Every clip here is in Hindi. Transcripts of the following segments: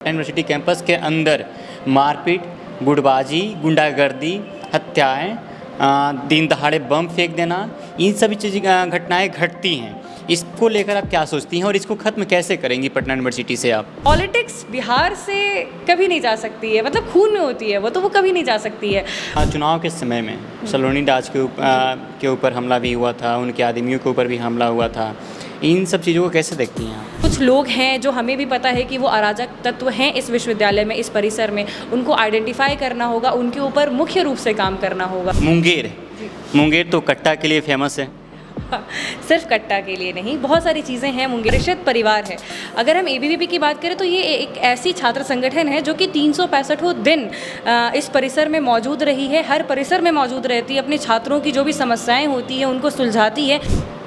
यूनिवर्सिटी कैंपस के अंदर मारपीट, गुटबाजी, गुंडागर्दी, हत्याएं, दिन दहाड़े बम फेंक देना, इन सभी चीज़ें घटनाएं घटती हैं। इसको लेकर आप क्या सोचती हैं और इसको ख़त्म कैसे करेंगी पटना यूनिवर्सिटी से आप? पॉलिटिक्स बिहार से कभी नहीं जा सकती है, मतलब खून में होती है वो कभी नहीं जा सकती है। चुनाव के समय में सलोनी दास के ऊपर हमला भी हुआ था, उनके आदमियों के ऊपर भी हमला हुआ था। इन सब चीज़ों को कैसे देखती हैं आप? कुछ लोग हैं जो हमें भी पता है कि वो अराजक तत्व हैं इस विश्वविद्यालय में, इस परिसर में। उनको आइडेंटिफाई करना होगा, उनके ऊपर मुख्य रूप से काम करना होगा। मुंगेर तो कट्टा के लिए फेमस है। सिर्फ कट्टा के लिए नहीं, बहुत सारी चीज़ें हैं। मुंगेर परिषद परिवार है। अगर हम एबीवीपी की बात करें तो ये एक ऐसी छात्र संगठन है जो कि 365 दिन इस परिसर में मौजूद रही है, हर परिसर में मौजूद रहती है, अपने छात्रों की जो भी समस्याएं होती हैं उनको सुलझाती है।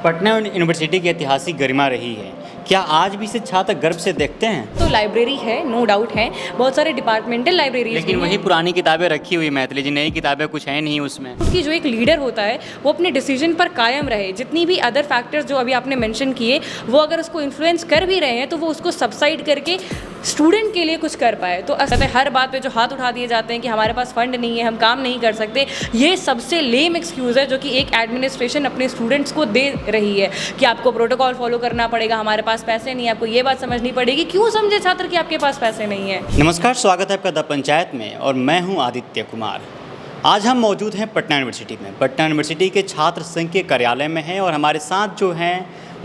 पटना यूनिवर्सिटी की ऐतिहासिक गरिमा रही है, क्या आज भी इसे छात्र गर्व से देखते हैं? तो लाइब्रेरी है, नो डाउट है, बहुत सारे डिपार्टमेंटल लाइब्रेरी, लेकिन वही पुरानी किताबें रखी हुई मैथिली जी, नई किताबें कुछ है नहीं उसमें। उसकी जो एक लीडर होता है वो अपने डिसीजन पर कायम रहे। जितनी भी अदर फैक्टर्स जो अभी आपने मेंशन किए वो अगर उसको इन्फ्लुएंस कर भी रहे हैं तो वो उसको सबसाइड करके स्टूडेंट के लिए कुछ कर पाए। तो असल हर बात पे जो हाथ उठा दिए जाते हैं कि हमारे पास फंड नहीं है, हम काम नहीं कर सकते, ये सबसे लेम एक्सक्यूज़ है जो कि एक एडमिनिस्ट्रेशन अपने स्टूडेंट्स को दे रही है कि आपको प्रोटोकॉल फॉलो करना पड़ेगा, हमारे पास पैसे नहीं है। आपको ये बात समझनी पड़ेगी, क्यों समझे छात्र कि आपके पास पैसे नहीं है। नमस्कार, स्वागत है आपका द पंचायत में और मैं हूं आदित्य कुमार। आज हम मौजूद हैं पटना यूनिवर्सिटी में। पटना यूनिवर्सिटी के छात्र संघ के कार्यालय में हैं और हमारे साथ जो हैं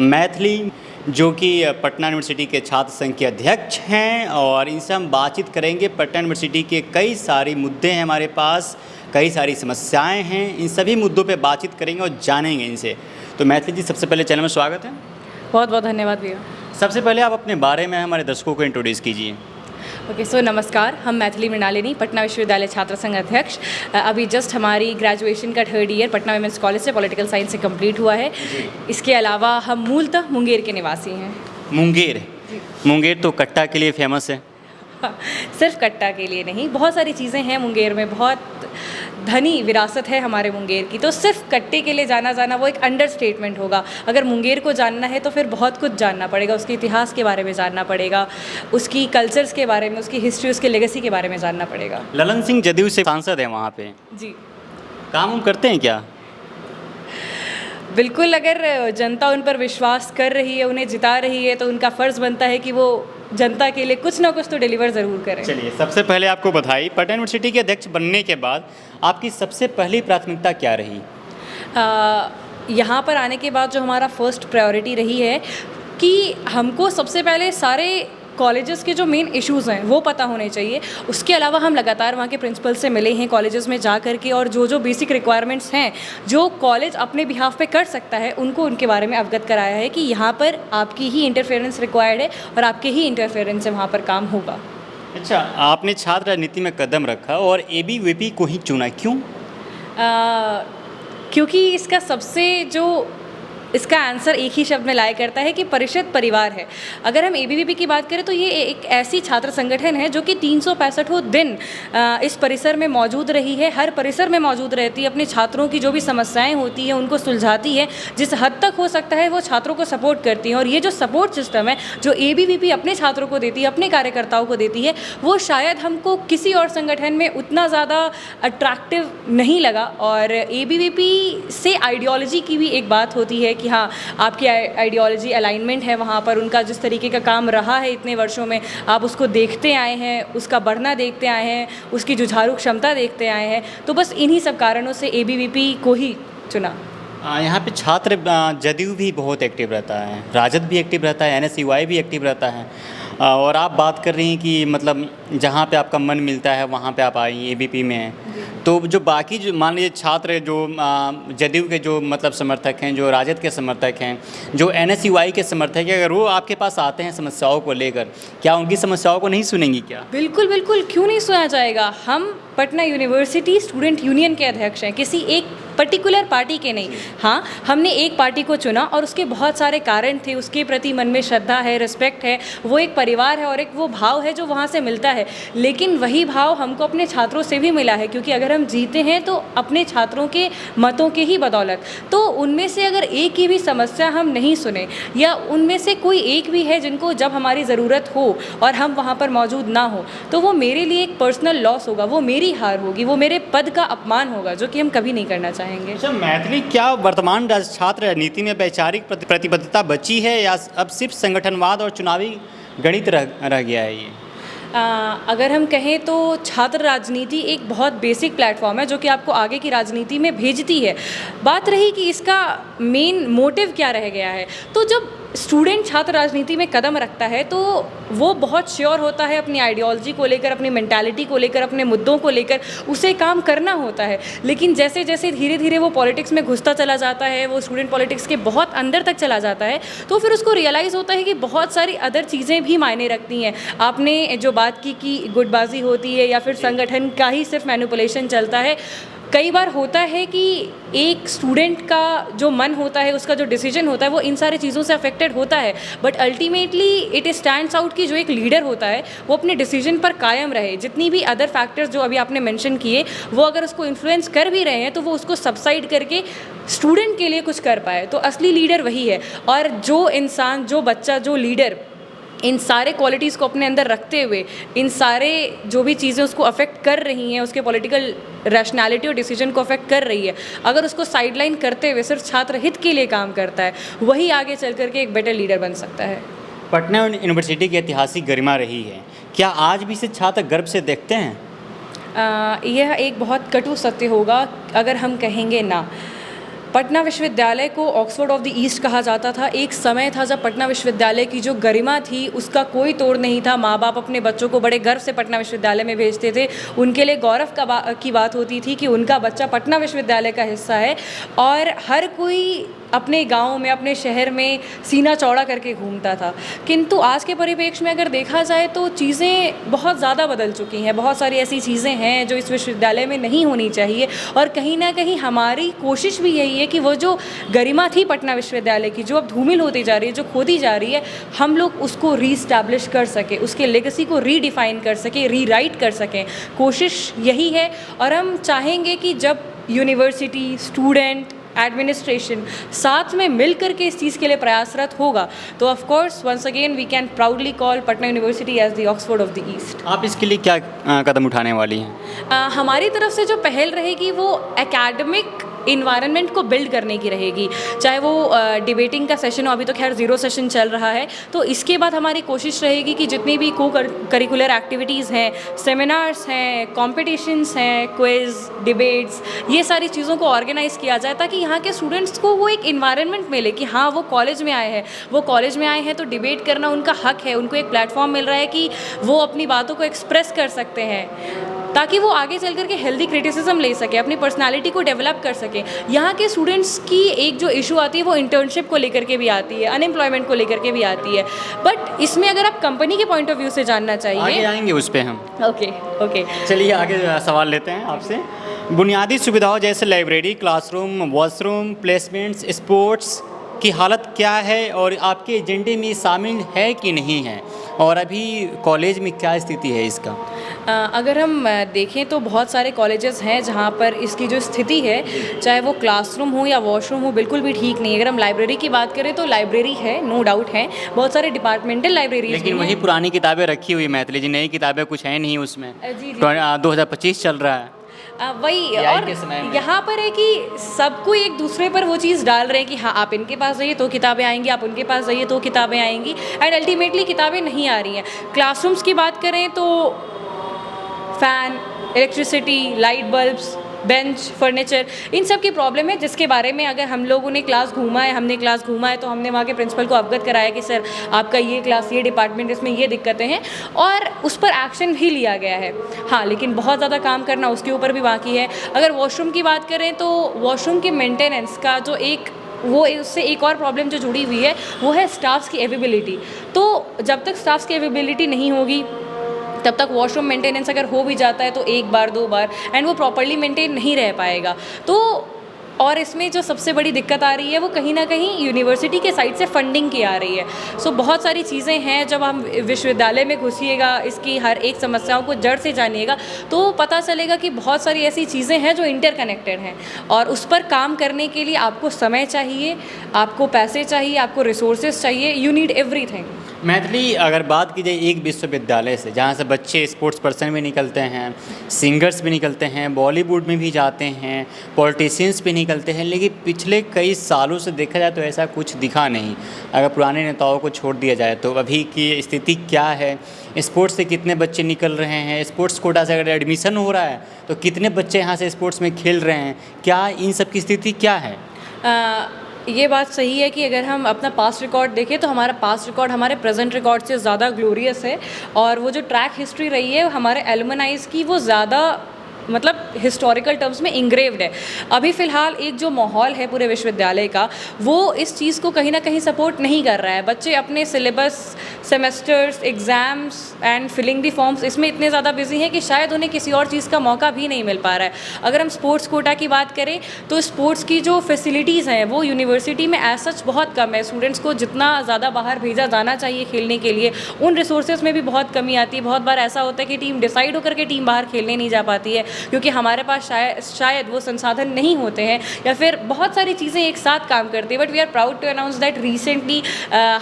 मैथिली, जो कि पटना यूनिवर्सिटी के छात्र संघ के अध्यक्ष हैं, और इनसे हम बातचीत करेंगे। पटना यूनिवर्सिटी के कई सारे मुद्दे हैं हमारे पास, कई सारी समस्याएं हैं, इन सभी मुद्दों पे बातचीत करेंगे और जानेंगे इनसे। तो मैथिली जी, सबसे पहले चैनल में स्वागत है। बहुत बहुत धन्यवाद भैया। सबसे पहले आप अपने बारे में हमारे दर्शकों को इंट्रोड्यूस कीजिए। ओके, सो नमस्कार, हम मैथिली मृणालिनी, पटना विश्वविद्यालय छात्र संघ अध्यक्ष। अभी जस्ट हमारी ग्रेजुएशन का 3rd year Patna women's college से पॉलिटिकल साइंस से कंप्लीट हुआ है। इसके अलावा हम मूलतः मुंगेर के निवासी हैं। मुंगेर तो कट्टा के लिए फेमस है। सिर्फ कट्टा के लिए नहीं, बहुत सारी चीज़ें हैं मुंगेर में, बहुत धनी विरासत है हमारे मुंगेर की। तो सिर्फ कट्टे के लिए जाना वो एक अंडरस्टेटमेंट होगा। अगर मुंगेर को जानना है तो फिर बहुत कुछ जानना पड़ेगा, उसके इतिहास के बारे में जानना पड़ेगा, उसकी कल्चर्स के बारे में, उसकी हिस्ट्री, उसके लेगेसी के बारे में जानना पड़ेगा। ललन सिंह जदयू से सांसद हैं वहाँ पे जी, काम हम करते हैं क्या? बिल्कुल। अगर जनता उन पर विश्वास कर रही है, उन्हें जिता रही है, तो उनका फ़र्ज़ बनता है कि वो जनता के लिए कुछ ना कुछ तो डिलीवर ज़रूर करें। चलिए, सबसे पहले आपको बधाई। पटना यूनिवर्सिटी के अध्यक्ष बनने के बाद आपकी सबसे पहली प्राथमिकता क्या रही? यहाँ पर आने के बाद जो हमारा फर्स्ट प्रायोरिटी रही है कि हमको सबसे पहले सारे कॉलेजेस के जो मेन इश्यूज़ हैं वो पता होने चाहिए। उसके अलावा हम लगातार वहाँ के प्रिंसिपल से मिले हैं कॉलेजेस में जा कर के, और जो बेसिक रिक्वायरमेंट्स हैं जो कॉलेज अपने बिहाफ पे कर सकता है उनको उनके बारे में अवगत कराया है कि यहाँ पर आपकी ही इंटरफेरेंस रिक्वायर्ड है और आपके ही इंटरफेरेंस से वहाँ पर काम होगा। अच्छा, आपने छात्र राजनीति में कदम रखा और एबीवीपी को ही चुना, क्यों? क्योंकि इसका आंसर एक ही शब्द में लाया करता है कि परिषद परिवार है। अगर हम एबीवीपी की बात करें तो ये एक ऐसी छात्र संगठन है जो कि 365 दिन इस परिसर में मौजूद रही है, हर परिसर में मौजूद रहती है, अपने छात्रों की जो भी समस्याएं होती हैं उनको सुलझाती है, जिस हद तक हो सकता है वो छात्रों को सपोर्ट करती है। और ये जो सपोर्ट सिस्टम है जो एबीवीपी अपने छात्रों को देती है, अपने कार्यकर्ताओं को देती है, वो शायद हमको किसी और संगठन में उतना ज़्यादा अट्रैक्टिव नहीं लगा। और एबीवीपी से आइडियोलॉजी की भी एक बात होती है कि हाँ, आपकी आइडियोलॉजी अलाइनमेंट है वहाँ पर, उनका जिस तरीके का काम रहा है इतने वर्षों में आप उसको देखते आए हैं, उसका बढ़ना देखते आए हैं, उसकी जुझारू क्षमता देखते आए हैं। तो बस इन्हीं सब कारणों से एबीवीपी को ही चुना। यहाँ पे छात्र जदयू भी बहुत एक्टिव रहता है, राजद भी एक्टिव रहता है, एनएसयूआई भी एक्टिव रहता है, और आप बात कर रही हैं कि मतलब जहाँ पे आपका मन मिलता है वहाँ पे आप आई एबीपी में हैं। तो जो बाकी जो मान लीजिए छात्र जो जदयू के जो मतलब समर्थक हैं, जो राजद के समर्थक हैं, जो एनएसयूआई के समर्थक हैं, अगर वो आपके पास आते हैं समस्याओं को लेकर, क्या उनकी समस्याओं को नहीं सुनेंगी क्या? बिल्कुल बिल्कुल, क्यों नहीं सुना जाएगा। हम पटना यूनिवर्सिटी स्टूडेंट यूनियन के अध्यक्ष हैं, किसी एक पर्टिकुलर पार्टी के नहीं। हाँ, हमने एक पार्टी को चुना और उसके बहुत सारे कारण थे, उसके प्रति मन में श्रद्धा है, रिस्पेक्ट है, वो एक परिवार है और एक वो भाव है जो वहाँ से मिलता है। लेकिन वही भाव हमको अपने छात्रों से भी मिला है, क्योंकि अगर हम जीते हैं तो अपने छात्रों के मतों के ही बदौलत। तो उनमें से अगर एक की भी समस्या हम नहीं सुने, या उनमें से कोई एक भी है जिनको जब हमारी ज़रूरत हो और हम वहाँ पर मौजूद ना हो, तो वो मेरे लिए एक पर्सनल लॉस होगा, वो मेरी हार होगी, वो मेरे पद का अपमान होगा, जो कि हम कभी नहीं करना चाहेंगे। अच्छा, मैथिली क्या वर्तमान छात्र राजनीति में वैचारिक प्रतिबद्धता बची है, या अब सिर्फ संगठनवाद और चुनावी गणित रह गया है ये? अगर हम कहें तो छात्र राजनीति एक बहुत बेसिक प्लेटफॉर्म है जो कि आपको आगे की राजनीति में भेजती है। बात रही कि इसका मेन मोटिव क्या रह गया है, तो जब स्टूडेंट छात्र राजनीति में कदम रखता है तो वो बहुत श्योर होता है अपनी आइडियोलॉजी को लेकर, अपनी मेंटालिटी को लेकर, अपने मुद्दों को लेकर उसे काम करना होता है। लेकिन जैसे जैसे धीरे धीरे वो पॉलिटिक्स में घुसता चला जाता है, वो स्टूडेंट पॉलिटिक्स के बहुत अंदर तक चला जाता है, तो फिर उसको रियलाइज़ होता है कि बहुत सारी अदर चीज़ें भी मायने रखती हैं। आपने जो बात की कि गुटबाजी होती है या फिर संगठन का ही सिर्फ मैनिपुलेशन चलता है, कई बार होता है कि एक स्टूडेंट का जो मन होता है, उसका जो डिसीजन होता है, वो इन सारी चीज़ों से अफेक्टेड होता है, but ultimately it stands out कि जो एक लीडर होता है वो अपने डिसीजन पर कायम रहे। जितनी भी अदर फैक्टर्स जो अभी आपने मेंशन किए, वो अगर उसको इन्फ्लुएंस कर भी रहे हैं तो वो उसको सबसाइड करके स्टूडेंट के लिए कुछ कर पाए, तो असली लीडर वही है। और जो इंसान, जो बच्चा, जो लीडर इन सारे क्वालिटीज़ को अपने अंदर रखते हुए, इन सारे जो भी चीज़ें उसको अफेक्ट कर रही हैं, उसके पॉलिटिकल रैशनैलिटी और डिसीजन को अफेक्ट कर रही है, अगर उसको साइडलाइन करते हुए सिर्फ छात्र हित के लिए काम करता है, वही आगे चल करके एक बेटर लीडर बन सकता है। पटना यूनिवर्सिटी की ऐतिहासिक गरिमा रही है, क्या आज भी इसे छात्र गर्व से देखते हैं? यह एक बहुत कटु सत्य होगा अगर हम कहेंगे ना। पटना विश्वविद्यालय को ऑक्सफोर्ड ऑफ द ईस्ट कहा जाता था। एक समय था जब पटना विश्वविद्यालय की जो गरिमा थी उसका कोई तोड़ नहीं था। माँ बाप अपने बच्चों को बड़े गर्व से पटना विश्वविद्यालय में भेजते थे। उनके लिए गौरव की बात होती थी कि उनका बच्चा पटना विश्वविद्यालय का हिस्सा है, और हर कोई अपने गांव में, अपने शहर में सीना चौड़ा करके घूमता था। किंतु आज के परिप्रेक्ष्य में अगर देखा जाए तो चीज़ें बहुत ज़्यादा बदल चुकी हैं। बहुत सारी ऐसी चीज़ें हैं जो इस विश्वविद्यालय में नहीं होनी चाहिए, और कहीं ना कहीं हमारी कोशिश भी यही है कि वो जो गरिमा थी पटना विश्वविद्यालय की, जो अब धूमिल होती जा रही है, जो खोदी जा रही है, हम लोग उसको रीस्टैब्लिश कर सके, उसके लेगेसी को रीडिफाइन कर सके, रीराइट कर सकें। कोशिश यही है, और हम चाहेंगे कि जब यूनिवर्सिटी, स्टूडेंट, एडमिनिस्ट्रेशन साथ में मिलकर के इस चीज़ के लिए प्रयासरत होगा, तो of course once again we can proudly call Patna university as the Oxford of the East. आप इसके लिए क्या कदम उठाने वाली हैं? हमारी तरफ से जो पहल रहेगी वो एकेडमिक इन्वायरमेंट को बिल्ड करने की रहेगी। चाहे वो डिबेटिंग का सेशन हो, अभी तो खैर 0 सेशन चल रहा है, तो इसके बाद हमारी कोशिश रहेगी कि जितनी भी को करिकुलर एक्टिविटीज़ हैं, सेमिनार्स हैं, कॉम्पिटिशन्स हैं, क्विज़, डिबेट्स, ये सारी चीज़ों को ऑर्गेनाइज़ किया जाए, ताकि यहाँ के स्टूडेंट्स को वो एक इन्वायरमेंट मिले कि हाँ, वो कॉलेज में आए हैं, तो डिबेट करना उनका हक है। उनको एक प्लेटफॉर्म मिल रहा है कि वो अपनी बातों को एक्सप्रेस कर सकते हैं, ताकि वो आगे चल करके हेल्दी क्रिटिसिज्म ले सके, अपनी पर्सनालिटी को डेवलप कर सके। यहाँ के स्टूडेंट्स की एक जो इशू आती है वो इंटर्नशिप को लेकर के भी आती है, अनएम्प्लॉयमेंट को लेकर के भी आती है, बट इसमें अगर आप कंपनी के पॉइंट ऑफ व्यू से जानना चाहिए, आगे आएंगे उस पर हम। ओके। चलिए आगे सवाल लेते हैं आपसे। बुनियादी सुविधाओं जैसे library, classroom, washroom, placements, sports की हालत क्या है, और आपके एजेंडे में शामिल है कि नहीं है, और अभी कॉलेज में क्या स्थिति है इसका? अगर हम देखें तो बहुत सारे कॉलेजेस हैं जहाँ पर इसकी जो स्थिति है, चाहे वो क्लासरूम हो या वॉशरूम हो, बिल्कुल भी ठीक नहीं है। अगर हम लाइब्रेरी की बात करें तो लाइब्रेरी है, नो डाउट है, बहुत सारे डिपार्टमेंटल लाइब्रेरीज, लेकिन वही पुरानी किताबें रखी हुई मैथिली जी, नई किताबें कुछ है नहीं उसमें। 2025 चल रहा है वही, और यहाँ पर है कि सबको एक दूसरे पर वो चीज़ डाल रहे हैं कि हाँ, आप इनके पास जाइए तो किताबें आएंगी, आप उनके पास जाइए तो किताबें आएंगी, एंड अल्टीमेटली किताबें नहीं आ रही हैं। क्लासरूम्स की बात करें तो fan, electricity, light bulbs, bench, furniture, इन सब की प्रॉब्लम है, जिसके बारे में अगर हम लोगों ने हमने क्लास घूमा है तो हमने वहाँ के प्रिंसिपल को अवगत कराया कि सर आपका ये क्लास, ये डिपार्टमेंट, इसमें ये दिक्कतें हैं, और उस पर एक्शन भी लिया गया है। हाँ, लेकिन बहुत ज़्यादा काम करना उसके ऊपर भी बाकी है। अगर वॉशरूम की बात करें तो वॉशरूम के मेंटेनेंस का जो उससे एक और प्रॉब्लम जो जुड़ी हुई है वो है स्टाफ्स की अवेलेबिलिटी। तो जब तक स्टाफ्स की अवेलेबिलिटी नहीं होगी तब तक वॉशरूम मेंटेनेंस अगर हो भी जाता है तो 1 बार 2 बार, एंड वो प्रॉपर्ली मेंटेन नहीं रह पाएगा। तो और इसमें जो सबसे बड़ी दिक्कत आ रही है वो कहीं ना कहीं यूनिवर्सिटी के साइड से फंडिंग की आ रही है। सो बहुत सारी चीज़ें हैं, जब हम विश्वविद्यालय में घुसिएगा, इसकी हर एक समस्याओं को जड़ से जानिएगा तो पता चलेगा कि बहुत सारी ऐसी चीज़ें हैं जो इंटरकनेक्टेड हैं, और उस पर काम करने के लिए आपको समय चाहिए, आपको पैसे चाहिए, आपको रिसोर्सेज चाहिए, यू नीड एवरीथिंग। मैथिली, अगर बात की जाए एक विश्वविद्यालय से जहाँ से बच्चे स्पोर्ट्स पर्सन भी निकलते हैं, सिंगर्स भी निकलते हैं, बॉलीवुड में भी जाते हैं, पॉलिटिशियंस भी निकलते हैं, लेकिन पिछले कई सालों से देखा जाए तो ऐसा कुछ दिखा नहीं। अगर पुराने नेताओं को छोड़ दिया जाए तो अभी की स्थिति क्या है, स्पोर्ट्स से कितने बच्चे निकल रहे हैं, स्पोर्ट्स कोटा से अगर एडमिशन हो रहा है तो कितने बच्चे यहाँ से स्पोर्ट्स में खेल रहे हैं, क्या इन सब की स्थिति क्या है? ये बात सही है कि अगर हम अपना पास्ट रिकॉर्ड देखें तो हमारा पास्ट रिकॉर्ड हमारे प्रेजेंट रिकॉर्ड से ज़्यादा ग्लोरियस है, और वो जो ट्रैक हिस्ट्री रही है हमारे एलुमनाइज की वो ज़्यादा मतलब हिस्टोरिकल टर्म्स में इंग्रेव्ड है। अभी फ़िलहाल एक जो माहौल है पूरे विश्वविद्यालय का, वो इस चीज़ को कहीं ना कहीं सपोर्ट नहीं कर रहा है। बच्चे अपने syllabus, semesters, exams and filling the forms इसमें इतने ज़्यादा बिजी हैं कि शायद उन्हें किसी और चीज़ का मौका भी नहीं मिल पा रहा है। अगर हम स्पोर्ट्स कोटा की बात करें तो स्पोर्ट्स की जो फैसिलिटीज़ हैं वो यूनिवर्सिटी में एज सच बहुत कम है। स्टूडेंट्स को जितना ज़्यादा बाहर भेजा जाना चाहिए खेलने के लिए, उन रिसोर्सेज में भी बहुत कमी आती है। बहुत बार ऐसा होता है कि टीम डिसाइड होकर के टीम बाहर खेलने नहीं जा पाती है क्योंकि हमारे पास शायद वो संसाधन नहीं होते हैं, या फिर बहुत सारी चीज़ें एक साथ काम करती है। But we are proud to announce that recently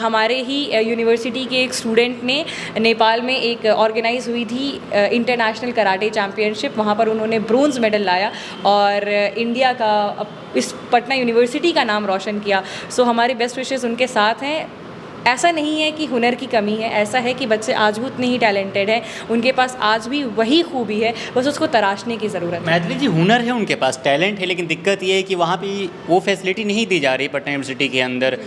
हमारे ही यूनिवर्सिटी के एक स्टूडेंट ने नेपाल में एक ऑर्गेनाइज हुई थी इंटरनेशनल कराटे चैम्पियनशिप, वहाँ पर उन्होंने ब्रोंज़ मेडल लाया और इंडिया का, इस पटना यूनिवर्सिटी का नाम रोशन किया। सो हमारे बेस्ट विशेस उनके साथ हैं। ऐसा नहीं है कि हुनर की कमी है, ऐसा है कि बच्चे आज भी उतने ही टैलेंटेड हैं, उनके पास आज भी वही खूबी है, बस उसको तराशने की ज़रूरत है। मैथिली जी, हुनर है उनके पास, टैलेंट है, लेकिन दिक्कत ये है कि वहाँ पे वो फैसिलिटी नहीं दी जा रही पटना यूनिवर्सिटी के अंदर।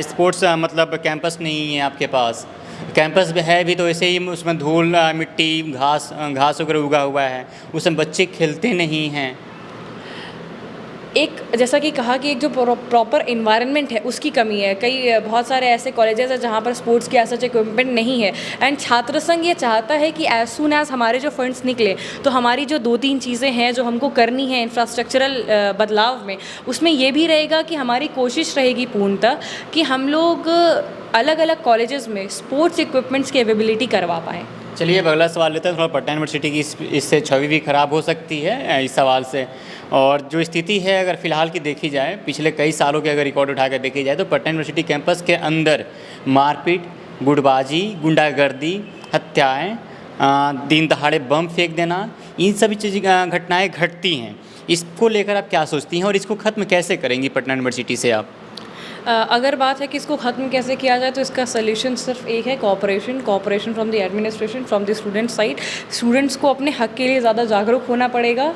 स्पोर्ट्स मतलब कैंपस नहीं है आपके पास, कैंपस भी है भी तो ऐसे ही उसमें धूल मिट्टी घास वगैरह उगा हुआ है, उसमें बच्चे खेलते नहीं हैं। एक जैसा कि कहा कि एक जो प्रॉपर इन्वायरमेंट है उसकी कमी है। बहुत सारे ऐसे कॉलेजेस हैं जहाँ पर स्पोर्ट्स की ऐसा इक्विपमेंट नहीं है, एंड छात्र संघ ये चाहता है कि एज सून एज हमारे जो फंड्स निकले तो हमारी जो 2-3 चीज़ें हैं जो हमको करनी है इंफ्रास्ट्रक्चरल बदलाव में, उसमें ये भी रहेगा कि हमारी कोशिश रहेगी पूर्णतः कि हम लोग अलग अलग कॉलेजेस में स्पोर्ट्स इक्विपमेंट्स की अवेलेबिलिटी करवा पाएँ। चलिए अब अगला सवाल लेते हैं। थोड़ा पटना यूनिवर्सिटी की इससे छवि भी खराब हो सकती है इस सवाल से, और जो स्थिति है अगर फ़िलहाल की देखी जाए, पिछले कई सालों के अगर रिकॉर्ड उठा कर देखी जाए तो पटना यूनिवर्सिटी कैंपस के अंदर मारपीट, गुटबाजी, गुंडागर्दी, हत्याएं, दिन दहाड़े बम फेंक देना, इन सभी चीज़ घटनाएँ घटती हैं। इसको लेकर आप क्या सोचती हैं और इसको ख़त्म कैसे करेंगी पटना यूनिवर्सिटी से आप? अगर बात है कि इसको ख़त्म कैसे किया जाए तो इसका सल्यूशन सिर्फ एक है, cooperation from the administration, from the student side. Students को अपने हक के लिए ज़्यादा जागरूक होना पड़ेगा,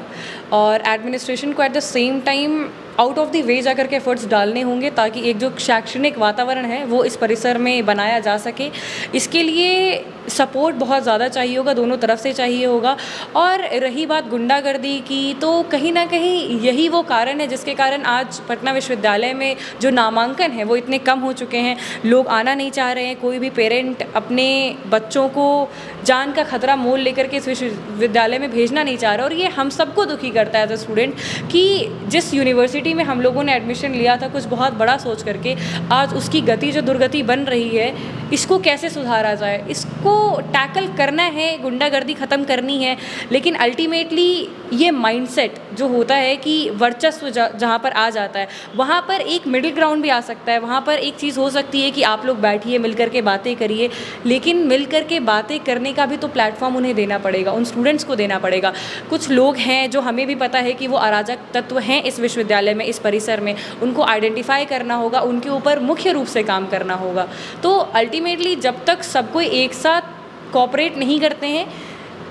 और एडमिनिस्ट्रेशन को eight the same time out of the way जाकर के एफर्ट्स डालने होंगे ताकि एक जो शैक्षणिक वातावरण है वो इस परिसर में बनाया जा सके। इसके लिए सपोर्ट बहुत ज़्यादा चाहिए होगा, दोनों तरफ से चाहिए होगा। और रही बात गुंडागर्दी की, तो कहीं ना कहीं यही वो कारण है जिसके कारण आज पटना विश्वविद्यालय में जो नामांकन है वो इतने कम हो चुके हैं। लोग आना नहीं चाह रहे हैं, कोई भी पेरेंट अपने बच्चों को जान का खतरा मोल लेकर के इस विश्वविद्यालय में भेजना नहीं चाह रहा। और ये हम सबको दुखी करता है एज अ स्टूडेंट कि जिस यूनिवर्सिटी में हम लोगों ने एडमिशन लिया था कुछ बहुत बड़ा सोच करके, आज उसकी गति जो दुर्गति बन रही है, इसको कैसे सुधारा जाए, इसको टैकल करना है, गुंडागर्दी ख़त्म करनी है। लेकिन अल्टीमेटली ये माइंडसेट जो होता है कि वर्चस्व जहाँ पर आ जाता है वहाँ पर एक मिडिल ग्राउंड भी आ सकता है। वहाँ पर एक चीज़ हो सकती है कि आप लोग बैठिए, मिलकर के बातें करिए, लेकिन मिलकर के बातें करने का भी तो प्लेटफॉर्म उन्हें देना पड़ेगा, उन स्टूडेंट्स को देना पड़ेगा। कुछ लोग हैं जो हमें भी पता है कि वो अराजक तत्व हैं इस विश्वविद्यालय में, इस परिसर में, उनको आइडेंटिफाई करना होगा, उनके ऊपर मुख्य रूप से काम करना होगा। तो अल्टीमेटली जब तक सब कोई एक साथ कोऑपरेट नहीं करते हैं,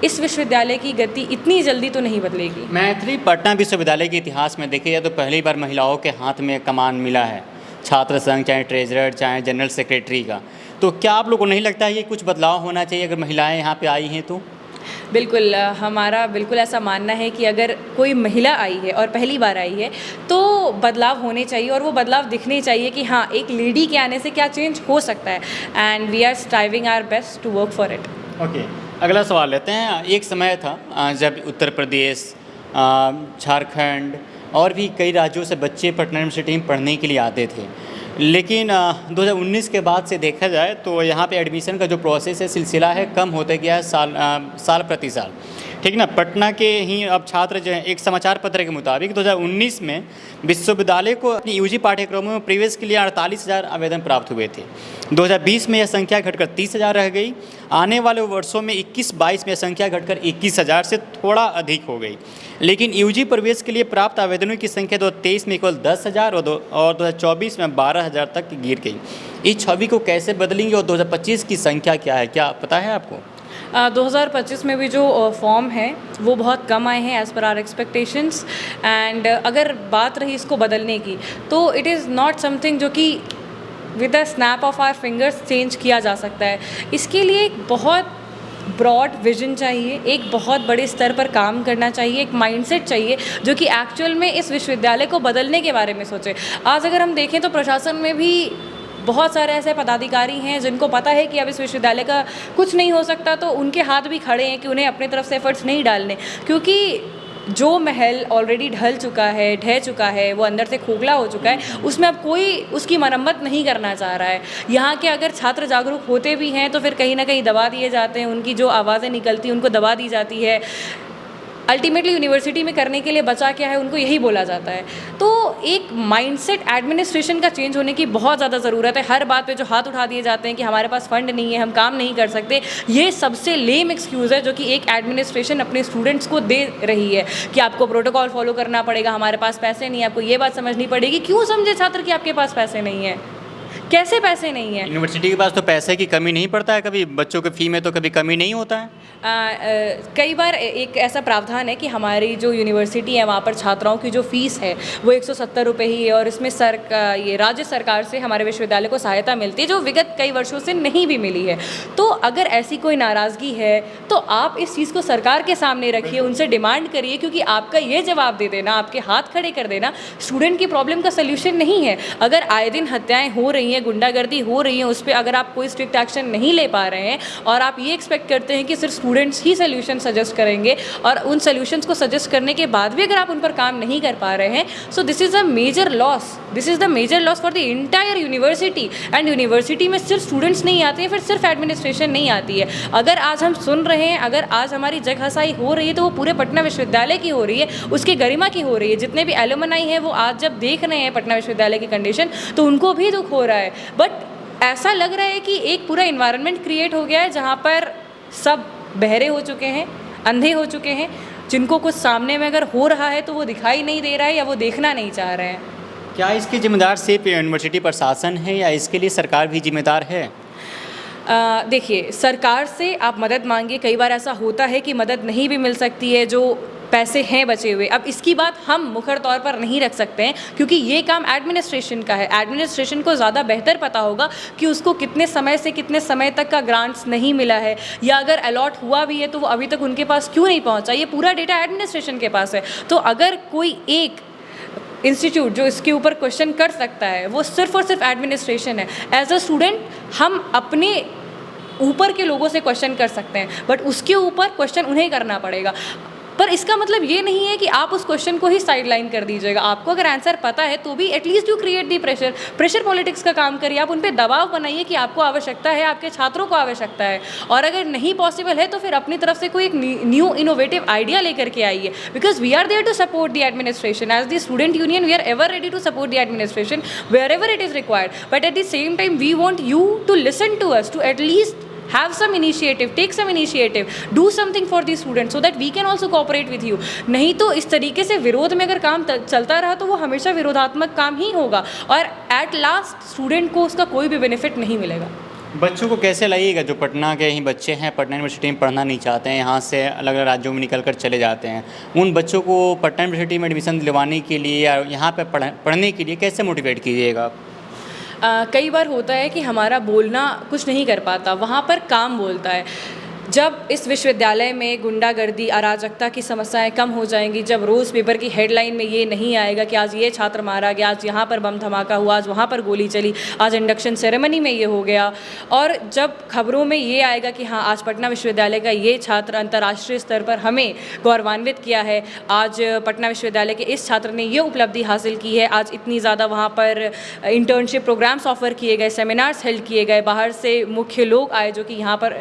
इस विश्वविद्यालय की गति इतनी जल्दी तो नहीं बदलेगी। मैथिली, पटना विश्वविद्यालय के इतिहास में देखिए तो पहली बार महिलाओं के हाथ में कमान मिला है, छात्र संघ, चाहे ट्रेजरर, चाहे जनरल सेक्रेटरी का। तो क्या आप लोगों को नहीं लगता है ये कुछ बदलाव होना चाहिए अगर महिलाएं यहाँ पे आई हैं तो? बिल्कुल, हमारा बिल्कुल ऐसा मानना है कि अगर कोई महिला आई है और पहली बार आई है तो बदलाव होने चाहिए, और वो बदलाव दिखने चाहिए कि हाँ, एक लेडी के आने से क्या चेंज हो सकता है, and we are striving our best to work for it. Okay, अगला सवाल लेते हैं। एक समय था जब उत्तर प्रदेश, झारखंड, और भी कई राज्यों से बच्चे पटना यूनिवर्सिटी में पढ़ने के लिए आते थे। लेकिन 2019 के बाद से देखा जाए तो यहाँ पे एडमिशन का जो प्रोसेस है, सिलसिला है, कम होते गया है साल प्रति साल। ठीक ना। पटना के ही अब छात्र जो हैं, एक समाचार पत्र के मुताबिक 2019 में विश्वविद्यालय को अपनी यूजी पाठ्यक्रमों में प्रवेश के लिए 48,000 आवेदन प्राप्त हुए थे। 2020 में यह संख्या घटकर 30,000 रह गई। आने वाले वर्षों में 21-22 में यह संख्या घटकर 21,000 से थोड़ा अधिक हो गई। लेकिन यूजी प्रवेश के लिए प्राप्त आवेदनों की संख्या 2023 में केवल 10,000 और 2024 में 12,000 तक गिर गई। इस छवि को कैसे बदलेंगे और 2025 की संख्या क्या है, क्या पता है आपको? 2025 में भी जो फॉर्म है वो बहुत कम आए हैं as per our expectations. And अगर बात रही इसको बदलने की, तो इट इज़ नॉट समथिंग जो कि with a snap of our fingers change किया जा सकता है। इसके लिए एक बहुत ब्रॉड विजन चाहिए, एक बहुत बड़े स्तर पर काम करना चाहिए, एक माइंडसेट चाहिए जो कि एक्चुअल में इस विश्वविद्यालय को बदलने के बारे में सोचे। आज अगर हम देखें तो प्रशासन में भी बहुत सारे ऐसे पदाधिकारी हैं जिनको पता है कि अब इस विश्वविद्यालय का कुछ नहीं हो सकता, तो उनके हाथ भी खड़े हैं कि उन्हें अपनी तरफ से एफर्ट्स नहीं डालने, क्योंकि जो महल ऑलरेडी ढह चुका है, वो अंदर से खोखला हो चुका है, उसमें अब कोई उसकी मरम्मत नहीं करना चाह रहा है। यहाँ के अगर छात्र जागरूक होते भी हैं तो फिर कहीं ना कहीं दबा दिए जाते हैं, उनकी जो आवाज़ें निकलती हैं उनको दबा दी जाती है। अल्टीमेटली यूनिवर्सिटी में करने के लिए बचा क्या है, उनको यही बोला जाता है। तो एक माइंडसेट एडमिनिस्ट्रेशन का चेंज होने की बहुत ज़्यादा ज़रूरत है। हर बात पे जो हाथ उठा दिए जाते हैं कि हमारे पास फंड नहीं है, हम काम नहीं कर सकते, ये सबसे लेम एक्सक्यूज़ है जो कि एक एडमिनिस्ट्रेशन अपने स्टूडेंट्स को दे रही है कि आपको प्रोटोकॉल फॉलो करना पड़ेगा, हमारे पास पैसे नहीं है। आपको ये बात समझनी पड़ेगी, क्यों समझे छात्र कि आपके पास पैसे नहीं है, कैसे पैसे नहीं है। यूनिवर्सिटी के पास तो पैसे की कमी नहीं पड़ता है, कभी बच्चों के फ़ी में तो कभी कमी नहीं होता है। कई बार एक ऐसा प्रावधान है कि हमारी जो यूनिवर्सिटी है वहाँ पर छात्राओं की जो फ़ीस है वो 170 रुपये ही है, और इसमें ये राज्य सरकार से हमारे विश्वविद्यालय को सहायता मिलती है जो विगत कई वर्षों से नहीं भी मिली है। तो अगर ऐसी कोई नाराज़गी है तो आप इस चीज़ को सरकार के सामने रखिए, उनसे डिमांड करिए, क्योंकि आपका ये जवाब दे देना, आपके हाथ खड़े कर देना स्टूडेंट की प्रॉब्लम का सल्यूशन नहीं है। अगर आए दिन हत्याएँ हो रही हैं, गुंडागर्दी हो रही है, उस पर अगर आप कोई स्ट्रिक्ट एक्शन नहीं ले पा रहे हैं और आप ये एक्सपेक्ट करते हैं कि सिर्फ स्टूडेंट्स ही सोल्यूशन सजेस्ट करेंगे, और उन सोल्यूशंस को सजेस्ट करने के बाद भी अगर आप उन पर काम नहीं कर पा रहे हैं, so this is a major loss, this is the major loss for the entire university. And university में सिर्फ स्टूडेंट्स नहीं आते हैं, फिर सिर्फ एडमिनिस्ट्रेशन नहीं आती है। अगर आज हम सुन रहे हैं, अगर आज हमारी जगहसाई हो रही है तो वो पूरे पटना विश्वविद्यालय की हो रही है, उसकी गरिमा की हो रही है। जितने भी एलुमनाई हैं वो आज जब देख रहे हैं पटना विश्वविद्यालय की कंडीशन तो उनको भी दुख हो रहा है। बट ऐसा लग रहा है कि एक पूरा इन्वायरमेंट क्रिएट हो गया है जहाँ पर सब बहरे हो चुके हैं, अंधे हो चुके हैं, जिनको कुछ सामने में अगर हो रहा है तो वो दिखाई नहीं दे रहा है या वो देखना नहीं चाह रहे हैं। क्या इसकी जिम्मेदार सिर्फ यूनिवर्सिटी प्रशासन है या इसके लिए सरकार भी जिम्मेदार है? देखिए, सरकार से आप मदद मांगिए, कई बार ऐसा होता है कि मदद नहीं भी मिल सकती है, जो पैसे हैं बचे हुए। अब इसकी बात हम मुखर तौर पर नहीं रख सकते हैं क्योंकि ये काम एडमिनिस्ट्रेशन का है। एडमिनिस्ट्रेशन को ज़्यादा बेहतर पता होगा कि उसको कितने समय से कितने समय तक का ग्रांट्स नहीं मिला है, या अगर अलॉट हुआ भी है तो वो अभी तक उनके पास क्यों नहीं पहुंचा। ये पूरा डेटा एडमिनिस्ट्रेशन के पास है। तो अगर कोई एक इंस्टीट्यूट जो इसके ऊपर क्वेश्चन कर सकता है वो सिर्फ और सिर्फ एडमिनिस्ट्रेशन है। एज अ स्टूडेंट हम अपने ऊपर के लोगों से क्वेश्चन कर सकते हैं, बट उसके ऊपर क्वेश्चन उन्हें करना पड़ेगा। पर इसका मतलब ये नहीं है कि आप उस क्वेश्चन को ही साइडलाइन कर दीजिएगा। आपको अगर आंसर पता है तो भी at least you create the pressure politics का काम करिए। आप उन पर दबाव बनाइए कि आपको आवश्यकता है, आपके छात्रों को आवश्यकता है, और अगर नहीं पॉसिबल है तो फिर अपनी तरफ से कोई एक न्यू इनोवेटिव आइडिया लेकर के आइए। Because we are there to support the administration as the student union. We are ever ready to support the administration wherever it is required, but at the same time we want you to listen to us, to at least have some initiative, take some initiative, do something for the students so that we can also cooperate with you। नहीं तो इस तरीके से विरोध में अगर काम चलता रहा तो वो हमेशा विरोधात्मक काम ही होगा और एट लास्ट स्टूडेंट को उसका कोई भी बेनिफिट नहीं मिलेगा। बच्चों को कैसे लाइएगा जो पटना के ही बच्चे हैं, पटना यूनिवर्सिटी में पढ़ना नहीं चाहते हैं, यहाँ से अलग अलग राज्यों में निकल कर चले जाते हैं, उन बच्चों को पटना यूनिवर्सिटी में एडमिशन दिलवाने के लिए या यहाँ पर पढ़ने के लिए कैसे मोटिवेट कीजिएगा? कई बार होता है कि हमारा बोलना कुछ नहीं कर पाता, वहाँ पर काम बोलता है। जब इस विश्वविद्यालय में गुंडागर्दी, अराजकता की समस्याएं कम हो जाएंगी, जब रोज़ पेपर की हेडलाइन में ये नहीं आएगा कि आज ये छात्र मारा गया, आज यहाँ पर बम धमाका हुआ, आज वहाँ पर गोली चली, आज इंडक्शन सेरेमनी में ये हो गया, और जब खबरों में ये आएगा कि हाँ आज पटना विश्वविद्यालय का ये छात्र अंतर्राष्ट्रीय स्तर पर हमें गौरवान्वित किया है, आज पटना विश्वविद्यालय के इस छात्र ने ये उपलब्धि हासिल की है, आज इतनी ज़्यादा वहाँ पर इंटर्नशिप प्रोग्राम्स ऑफर किए गए, सेमिनार्स हेल्ड किए गए, बाहर से मुख्य लोग आए जो कि यहाँ पर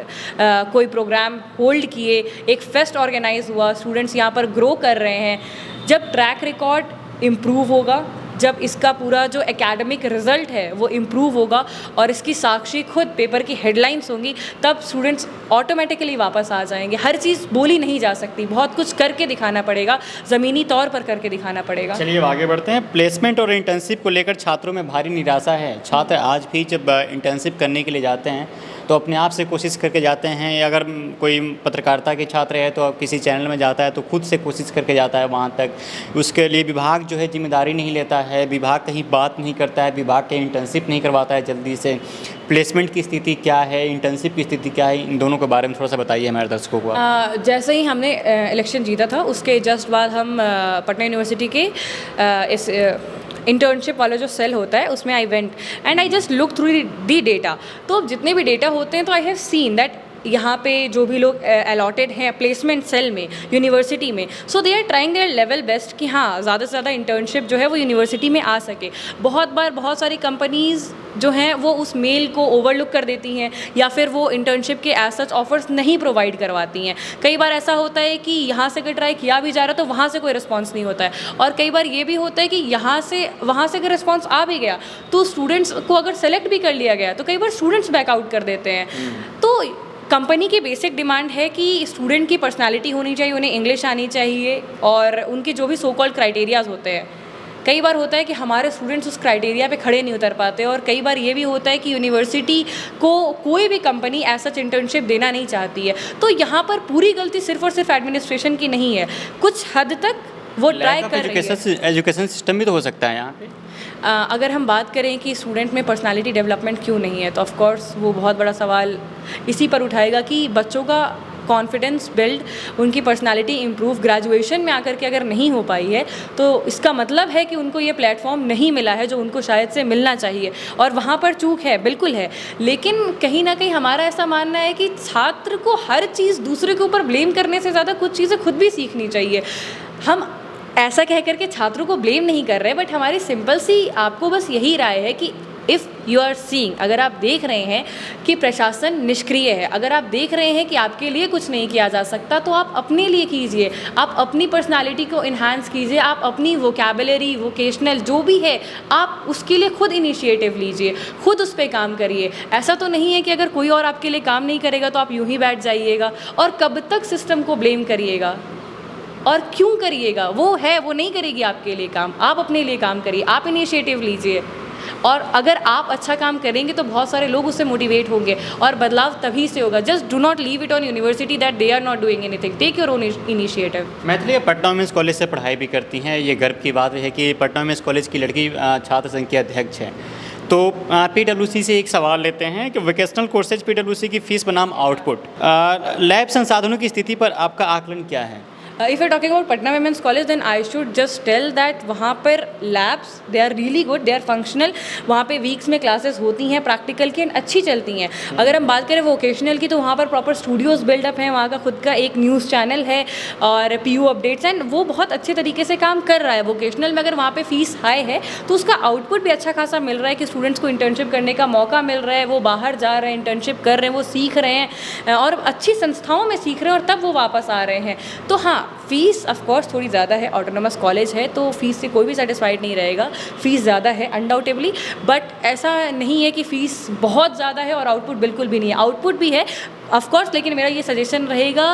कोई प्रोग्राम होल्ड किए, एक फेस्ट ऑर्गेनाइज हुआ, स्टूडेंट्स यहाँ पर ग्रो कर रहे हैं। जब ट्रैक रिकॉर्ड इम्प्रूव होगा, जब इसका पूरा जो एकेडमिक रिजल्ट है वो इम्प्रूव होगा और इसकी साक्षी खुद पेपर की हेडलाइंस होंगी, तब स्टूडेंट्स ऑटोमेटिकली वापस आ जाएंगे। हर चीज़ बोली नहीं जा सकती, बहुत कुछ करके दिखाना पड़ेगा, ज़मीनी तौर पर करके दिखाना पड़ेगा। चलिए अब आगे बढ़ते हैं। प्लेसमेंट और इंटर्नशिप को लेकर छात्रों में भारी निराशा है। छात्र आज भी जब इंटर्नशिप करने के लिए जाते हैं तो अपने आप से कोशिश करके जाते हैं, अगर कोई पत्रकारिता के छात्र है तो किसी चैनल में जाता है तो खुद से कोशिश करके जाता है वहाँ तक। उसके लिए विभाग जो है जिम्मेदारी नहीं लेता है, विभाग कहीं बात नहीं करता है, विभाग के इंटर्नशिप नहीं करवाता है जल्दी से। प्लेसमेंट की स्थिति क्या है, इंटर्नशिप की स्थिति क्या है, इन दोनों के बारे में थोड़ा सा बताइए हमारे दर्शकों को। जैसे ही हमने इलेक्शन जीता था उसके जस्ट बाद हम पटना यूनिवर्सिटी के इस इंटर्नशिप वाला जो सेल होता है उसमें I went and I just look through the data. तो जितने भी डेटा होते हैं तो आई हैव सीन दैट यहाँ पे जो भी लोग अलॉटेड हैं प्लेसमेंट सेल में यूनिवर्सिटी में, so they are trying their level best कि हाँ ज़्यादा से ज़्यादा इंटर्नशिप जो है वो यूनिवर्सिटी में आ सके। बहुत बार बहुत सारी कंपनीज़ जो हैं वो उस मेल को ओवरलुक कर देती हैं या फिर वो इंटर्नशिप के एज सच ऑफर्स नहीं प्रोवाइड करवाती हैं। कई बार ऐसा होता है कि यहाँ से अगर ट्राई किया भी जा रहा है तो वहाँ से कोई रिस्पॉन्स नहीं होता है, और कई बार ये भी होता है कि यहाँ से वहाँ से अगर रिस्पॉन्स आ भी गया तो स्टूडेंट्स को अगर सेलेक्ट भी कर लिया गया तो कई बार स्टूडेंट्स बैकआउट कर देते हैं। तो कंपनी की बेसिक डिमांड है कि स्टूडेंट की पर्सनालिटी होनी चाहिए, उन्हें इंग्लिश आनी चाहिए, और उनके जो भी सो कॉल्ड क्राइटेरियाज होते हैं, कई बार होता है कि हमारे स्टूडेंट्स उस क्राइटेरिया पे खड़े नहीं उतर पाते, और कई बार ये भी होता है कि यूनिवर्सिटी को कोई भी कंपनी ऐसा इंटर्नशिप देना नहीं चाहती है। तो यहाँ पर पूरी गलती सिर्फ और सिर्फ एडमिनिस्ट्रेशन की नहीं है, कुछ हद तक वो ट्राई कर रही है। एजुकेशन सिस्टम भी तो हो सकता है यहाँ पे। अगर हम बात करें कि स्टूडेंट में पर्सनालिटी डेवलपमेंट क्यों नहीं है, तो ऑफ कोर्स वो बहुत बड़ा सवाल इसी पर उठाएगा कि बच्चों का कॉन्फिडेंस बिल्ड, उनकी पर्सनालिटी इम्प्रूव ग्रेजुएशन में आकर के अगर नहीं हो पाई है तो इसका मतलब है कि उनको ये प्लेटफॉर्म नहीं मिला है जो उनको शायद से मिलना चाहिए, और वहाँ पर चूक है, बिल्कुल है। लेकिन कहीं ना कहीं हमारा ऐसा मानना है कि छात्र को हर चीज़ दूसरे के ऊपर ब्लेम करने से ज़्यादा कुछ चीज़ें खुद भी सीखनी चाहिए। हम ऐसा कह करके छात्रों को ब्लेम नहीं कर रहे, बट हमारी सिंपल सी आपको बस यही राय है कि इफ़ यू आर सीइंग, अगर आप देख रहे हैं कि प्रशासन निष्क्रिय है, अगर आप देख रहे हैं कि आपके लिए कुछ नहीं किया जा सकता, तो आप अपने लिए कीजिए, आप अपनी पर्सनालिटी को इन्हांस कीजिए, आप अपनी वोकैबुलरी, वोकेशनल जो भी है आप उसके लिए खुद इनिशिएटिव लीजिए, खुद उस पर काम करिए। ऐसा तो नहीं है कि अगर कोई और आपके लिए काम नहीं करेगा तो आप यूं ही बैठ जाइएगा और कब तक सिस्टम को ब्लेम करिएगा, और क्यों करिएगा? वो है, वो नहीं करेगी आपके लिए काम, आप अपने लिए काम करिए, आप इनिशिएटिव लीजिए, और अगर आप अच्छा काम करेंगे तो बहुत सारे लोग उससे मोटिवेट होंगे और बदलाव तभी से होगा। Just do not leave it on university that they are not doing anything, take your own initiative. Maithili Patna women's college से पढ़ाई भी करती हैं, ये गर्व की बात है कि पटना वुमेंस कॉलेज की लड़की छात्र संघ की अध्यक्ष है। तो PWC से एक सवाल लेते हैं कि वोकेशनल कोर्सेज PWC की फीस बनाम आउटपुट, लैब संसाधनों की स्थिति पर आपका आकलन क्या है? If you're talking about Patna Women's College, then I should just tell that वहाँ पर labs they are really good, they are functional। वहाँ पे वीक्स में क्लासेस होती हैं प्रैक्टिकल की, अच्छी चलती हैं। अगर हम बात करें वोकेशनल की तो वहाँ पर प्रॉपर स्टूडियोज़ बिल्डअप हैं, वहाँ का खुद का एक न्यूज़ चैनल है और PU अपडेट्स, एंड वो बहुत अच्छे तरीके से काम कर रहा है। वोकेशनल में अगर वहाँ पर फीस हाई है तो उसका आउटपुट भी अच्छा खासा मिल रहा है कि स्टूडेंट्स को इंटर्नशिप करने का मौका मिल रहा है, वो बाहर जा रहे हैं, इंटर्नशिप कर रहे हैं, वो सीख रहे हैं और अच्छी संस्थाओं में सीख रहे हैं और तब वो वापस आ रहे हैं। तो हाँ, फ़ीस ऑफ कोर्स थोड़ी ज़्यादा है, ऑटोनोमस कॉलेज है तो फ़ीस से कोई भी सेटिस्फाइड नहीं रहेगा, फ़ीस ज़्यादा है अनडाउटेबली, बट ऐसा नहीं है कि फ़ीस बहुत ज़्यादा है और आउटपुट बिल्कुल भी नहीं है। आउटपुट भी है ऑफ कोर्स, लेकिन मेरा ये सजेशन रहेगा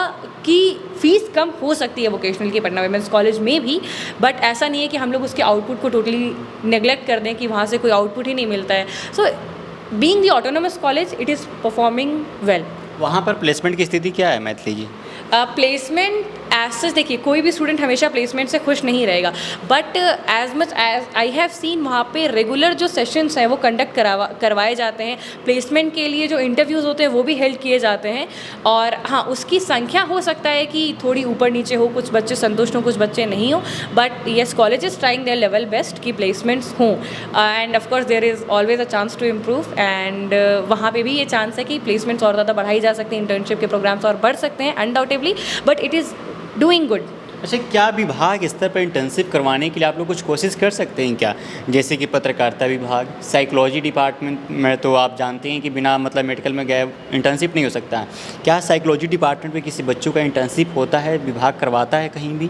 कि फ़ीस कम हो सकती है वोकेशनल की पटना वुमेंस कॉलेज में भी, बट ऐसा नहीं है कि हम लोग उसके आउटपुट को टोटली नेग्लेक्ट कर दें कि वहाँ से कोई आउटपुट ही नहीं मिलता है। So being the autonomous college it is performing well. वहाँ पर प्लेसमेंट की स्थिति क्या है मैथिली जी? प्लेसमेंट एज सच देखिए, कोई भी स्टूडेंट हमेशा प्लेसमेंट से खुश नहीं रहेगा, but as much as I have seen वहाँ पे रेगुलर जो सेशंस हैं वो कंडक्ट करवाए जाते हैं। प्लेसमेंट के लिए जो इंटरव्यूज़ होते हैं वो भी हेल्ड किए जाते हैं। और हाँ, उसकी संख्या हो सकता है कि थोड़ी ऊपर नीचे हो, कुछ बच्चे संतुष्ट हों, कुछ बच्चे नहीं हो, but yes, college is trying their level best कि प्लेसमेंट्स हों। And of course there is always a chance to improve, and वहाँ पे भी ये चांस है कि प्लेसमेंट्स और ज़्यादा बढ़ाई जा सकती हैं, इंटर्नशिप के प्रोग्राम्स और बढ़ सकते हैं undoubtedly, but it is doing good. अच्छा, क्या विभाग स्तर पर इंटर्नशिप करवाने के लिए आप लोग कुछ कोशिश कर सकते हैं क्या? जैसे कि पत्रकारिता विभाग, साइकोलॉजी डिपार्टमेंट में तो आप जानते हैं कि बिना मतलब मेडिकल में गए इंटर्नशिप नहीं हो सकता है। क्या साइकोलॉजी डिपार्टमेंट में किसी बच्चों का इंटर्नशिप होता है, विभाग करवाता है कहीं भी?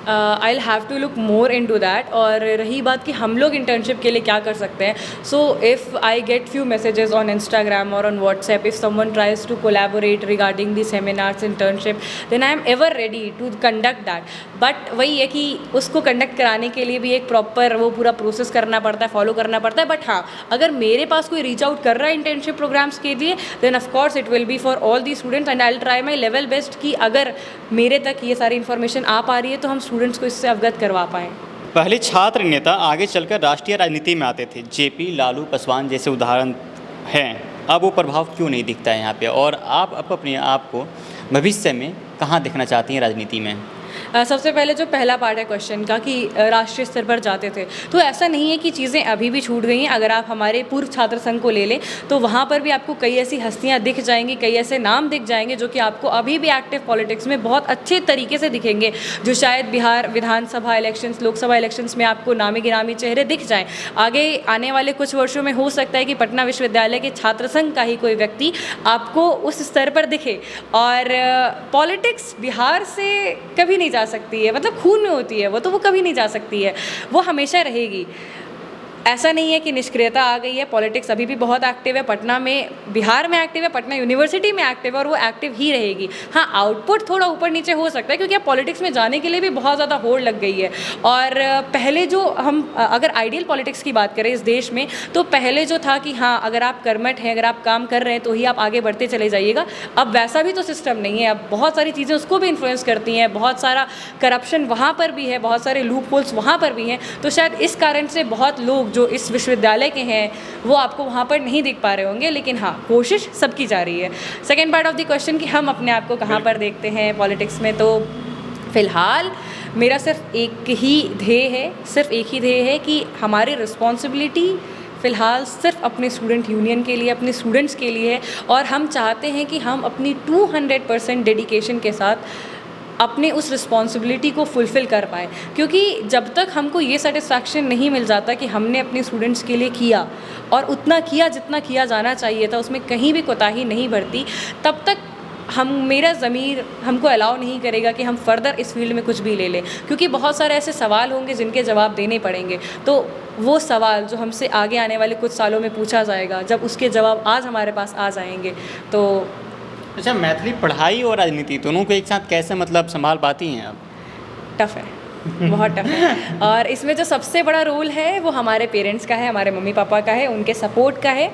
I have to look more into that. और रही बात कि हम लोग इंटर्नशिप के लिए क्या कर सकते हैं, so if I get few messages on Instagram और on WhatsApp, if someone tries to collaborate regarding the seminars internship, then I am ever ready to conduct that. But वही है कि उसको कंडक्ट कराने के लिए भी एक प्रॉपर वो पूरा प्रोसेस करना पड़ता है, फॉलो करना पड़ता है। बट हाँ, अगर मेरे पास कोई रीच आउट कर रहा है इंटर्नशिप प्रोग्राम्स के लिए, then of course it will be for all the students, and I will try my level best कि अगर मेरे तक ये सारी इन्फॉर्मेशन आ पा रही है तो हम स्टूडेंट्स को इससे अवगत करवा पाएँ। पहले छात्र नेता आगे चलकर राष्ट्रीय राजनीति में आते थे, जेपी, लालू, पासवान जैसे उदाहरण हैं। अब वो प्रभाव क्यों नहीं दिखता है यहाँ पे, और आप अपने आप को भविष्य में कहाँ देखना चाहती हैं राजनीति में? सबसे पहले जो पहला पार्ट है क्वेश्चन का कि राष्ट्रीय स्तर पर जाते थे, तो ऐसा नहीं है कि चीज़ें अभी भी छूट गई हैं। अगर आप हमारे पूर्व छात्र संघ को ले लें तो वहाँ पर भी आपको कई ऐसी हस्तियाँ दिख जाएंगी, कई ऐसे नाम दिख जाएंगे जो कि आपको अभी भी एक्टिव पॉलिटिक्स में बहुत अच्छे तरीके से दिखेंगे, जो शायद बिहार विधानसभा इलेक्शंस, लोकसभा इलेक्शंस में आपको नामी गिरामी चेहरे दिख जाएँ। आगे आने वाले कुछ वर्षों में हो सकता है कि पटना विश्वविद्यालय के छात्र संघ का ही कोई व्यक्ति आपको उस स्तर पर दिखे। और पॉलिटिक्स बिहार से कभी नहीं जा सकती है, मतलब खून में होती है वो, तो वो कभी नहीं जा सकती है, वो हमेशा रहेगी। ऐसा नहीं है कि निष्क्रियता आ गई है, पॉलिटिक्स अभी भी बहुत एक्टिव है, पटना में, बिहार में एक्टिव है, पटना यूनिवर्सिटी में एक्टिव है, और वो एक्टिव ही रहेगी। हाँ, आउटपुट थोड़ा ऊपर नीचे हो सकता है क्योंकि अब पॉलिटिक्स में जाने के लिए भी बहुत ज़्यादा होड़ लग गई है। और पहले जो हम अगर आइडियल पॉलिटिक्स की बात करें इस देश में, तो पहले जो था कि हाँ, अगर आप कर्मठ हैं, अगर आप काम कर रहे हैं तो ही आप आगे बढ़ते चले जाइएगा। अब वैसा भी तो सिस्टम नहीं है, अब बहुत सारी चीज़ें उसको भी इन्फ्लुएंस करती हैं, बहुत सारा करप्शन वहाँ पर भी है, बहुत सारे लूप होल्स वहाँ पर भी हैं। तो शायद इस कारण से बहुत लोग जो इस विश्वविद्यालय के हैं वो आपको वहाँ पर नहीं दिख पा रहे होंगे, लेकिन हाँ, कोशिश सबकी जा रही है। Second part of the question कि हम अपने आप को कहाँ पर देखते हैं पॉलिटिक्स में, तो फ़िलहाल मेरा सिर्फ एक ही ध्येय है कि हमारी रिस्पॉन्सिबिलिटी फ़िलहाल सिर्फ अपने स्टूडेंट यूनियन के लिए, अपने स्टूडेंट्स के लिए है, और हम चाहते हैं कि हम अपनी 200% डेडिकेशन के साथ अपने उस रिस्पॉन्सिबिलिटी को फुलफ़िल कर पाएँ। क्योंकि जब तक हमको ये सेटिस्फैक्शन नहीं मिल जाता कि हमने अपने स्टूडेंट्स के लिए किया, और उतना किया जितना किया जाना चाहिए था, उसमें कहीं भी कोताही नहीं बरती, तब तक मेरा ज़मीर हमको अलाउ नहीं करेगा कि हम फ़र्दर इस फील्ड में कुछ भी ले लें। क्योंकि बहुत सारे ऐसे सवाल होंगे जिनके जवाब देने पड़ेंगे, तो वो सवाल जो हमसे आगे आने वाले कुछ सालों में पूछा जाएगा, जब उसके जवाब आज हमारे पास आ जाएंगे तो। अच्छा, मैथिली पढ़ाई और राजनीति दोनों को एक साथ कैसे मतलब संभाल पाती हैं आप? टफ़ है, बहुत टफ़ है। और इसमें जो सबसे बड़ा रोल है वो हमारे पेरेंट्स का है, हमारे मम्मी पापा का है, उनके सपोर्ट का है,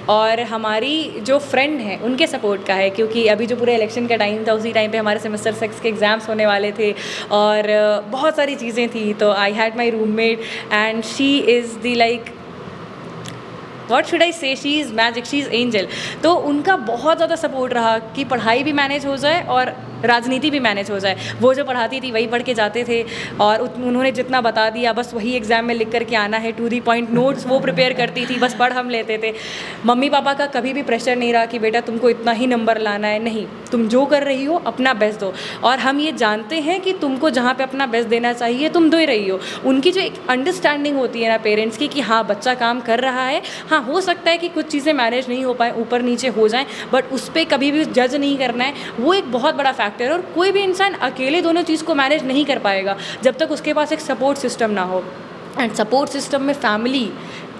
और हमारी जो फ्रेंड हैं उनके सपोर्ट का है। क्योंकि अभी जो पूरे इलेक्शन का टाइम था, उसी टाइम पे हमारे सेमेस्टर 6 के एग्ज़ाम्स होने वाले थे, और बहुत सारी चीज़ें थी। तो I had my roommate and she is the like, what should I say, she is magic, she is angel. तो उनका बहुत ज़्यादा सपोर्ट रहा कि पढ़ाई भी मैनेज हो जाए और राजनीति भी मैनेज हो जाए। वो जो पढ़ाती थी वही पढ़ के जाते थे, और उन्होंने जितना बता दिया बस वही एग्ज़ाम में लिख कर के आना है, टू दी पॉइंट नोट्स वो प्रिपेयर करती थी, बस पढ़ हम लेते थे। मम्मी पापा का कभी भी प्रेशर नहीं रहा कि बेटा तुमको इतना ही नंबर लाना है, नहीं, तुम जो कर रही हो अपना बेस्ट दो, और हम ये जानते हैं कि तुमको जहाँ पे अपना बेस्ट देना चाहिए तुम दे रही हो। उनकी जो एक अंडरस्टैंडिंग होती है ना पेरेंट्स की कि हाँ, बच्चा काम कर रहा है, हाँ हो सकता है कि कुछ चीज़ें मैनेज नहीं हो पाए, ऊपर नीचे हो जाएँ, बट उस पर कभी भी जज नहीं करना है, वो एक बहुत बड़ा फैक्टर है। और कोई भी इंसान अकेले दोनों चीज़ को मैनेज नहीं कर पाएगा जब तक उसके पास एक सपोर्ट सिस्टम ना हो। एंड सपोर्ट सिस्टम में फैमिली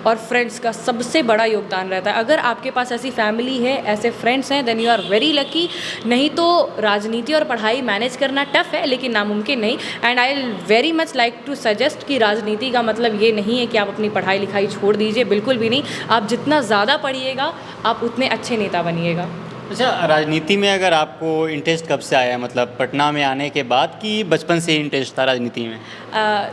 और फ्रेंड्स का सबसे बड़ा योगदान रहता है। अगर आपके पास ऐसी फैमिली है, ऐसे फ्रेंड्स हैं, then you are very lucky. नहीं तो राजनीति और पढ़ाई मैनेज करना टफ़ है, लेकिन नामुमकिन नहीं। And I will very much like to suggest कि राजनीति का मतलब ये नहीं है कि आप अपनी पढ़ाई लिखाई छोड़ दीजिए, बिल्कुल भी नहीं। आप जितना ज़्यादा पढ़िएगा आप उतने अच्छे नेता बनिएगा। अच्छा, राजनीति में अगर आपको इंटरेस्ट कब से आया, मतलब पटना में आने के बाद कि बचपन से ही इंटरेस्ट था राजनीति में?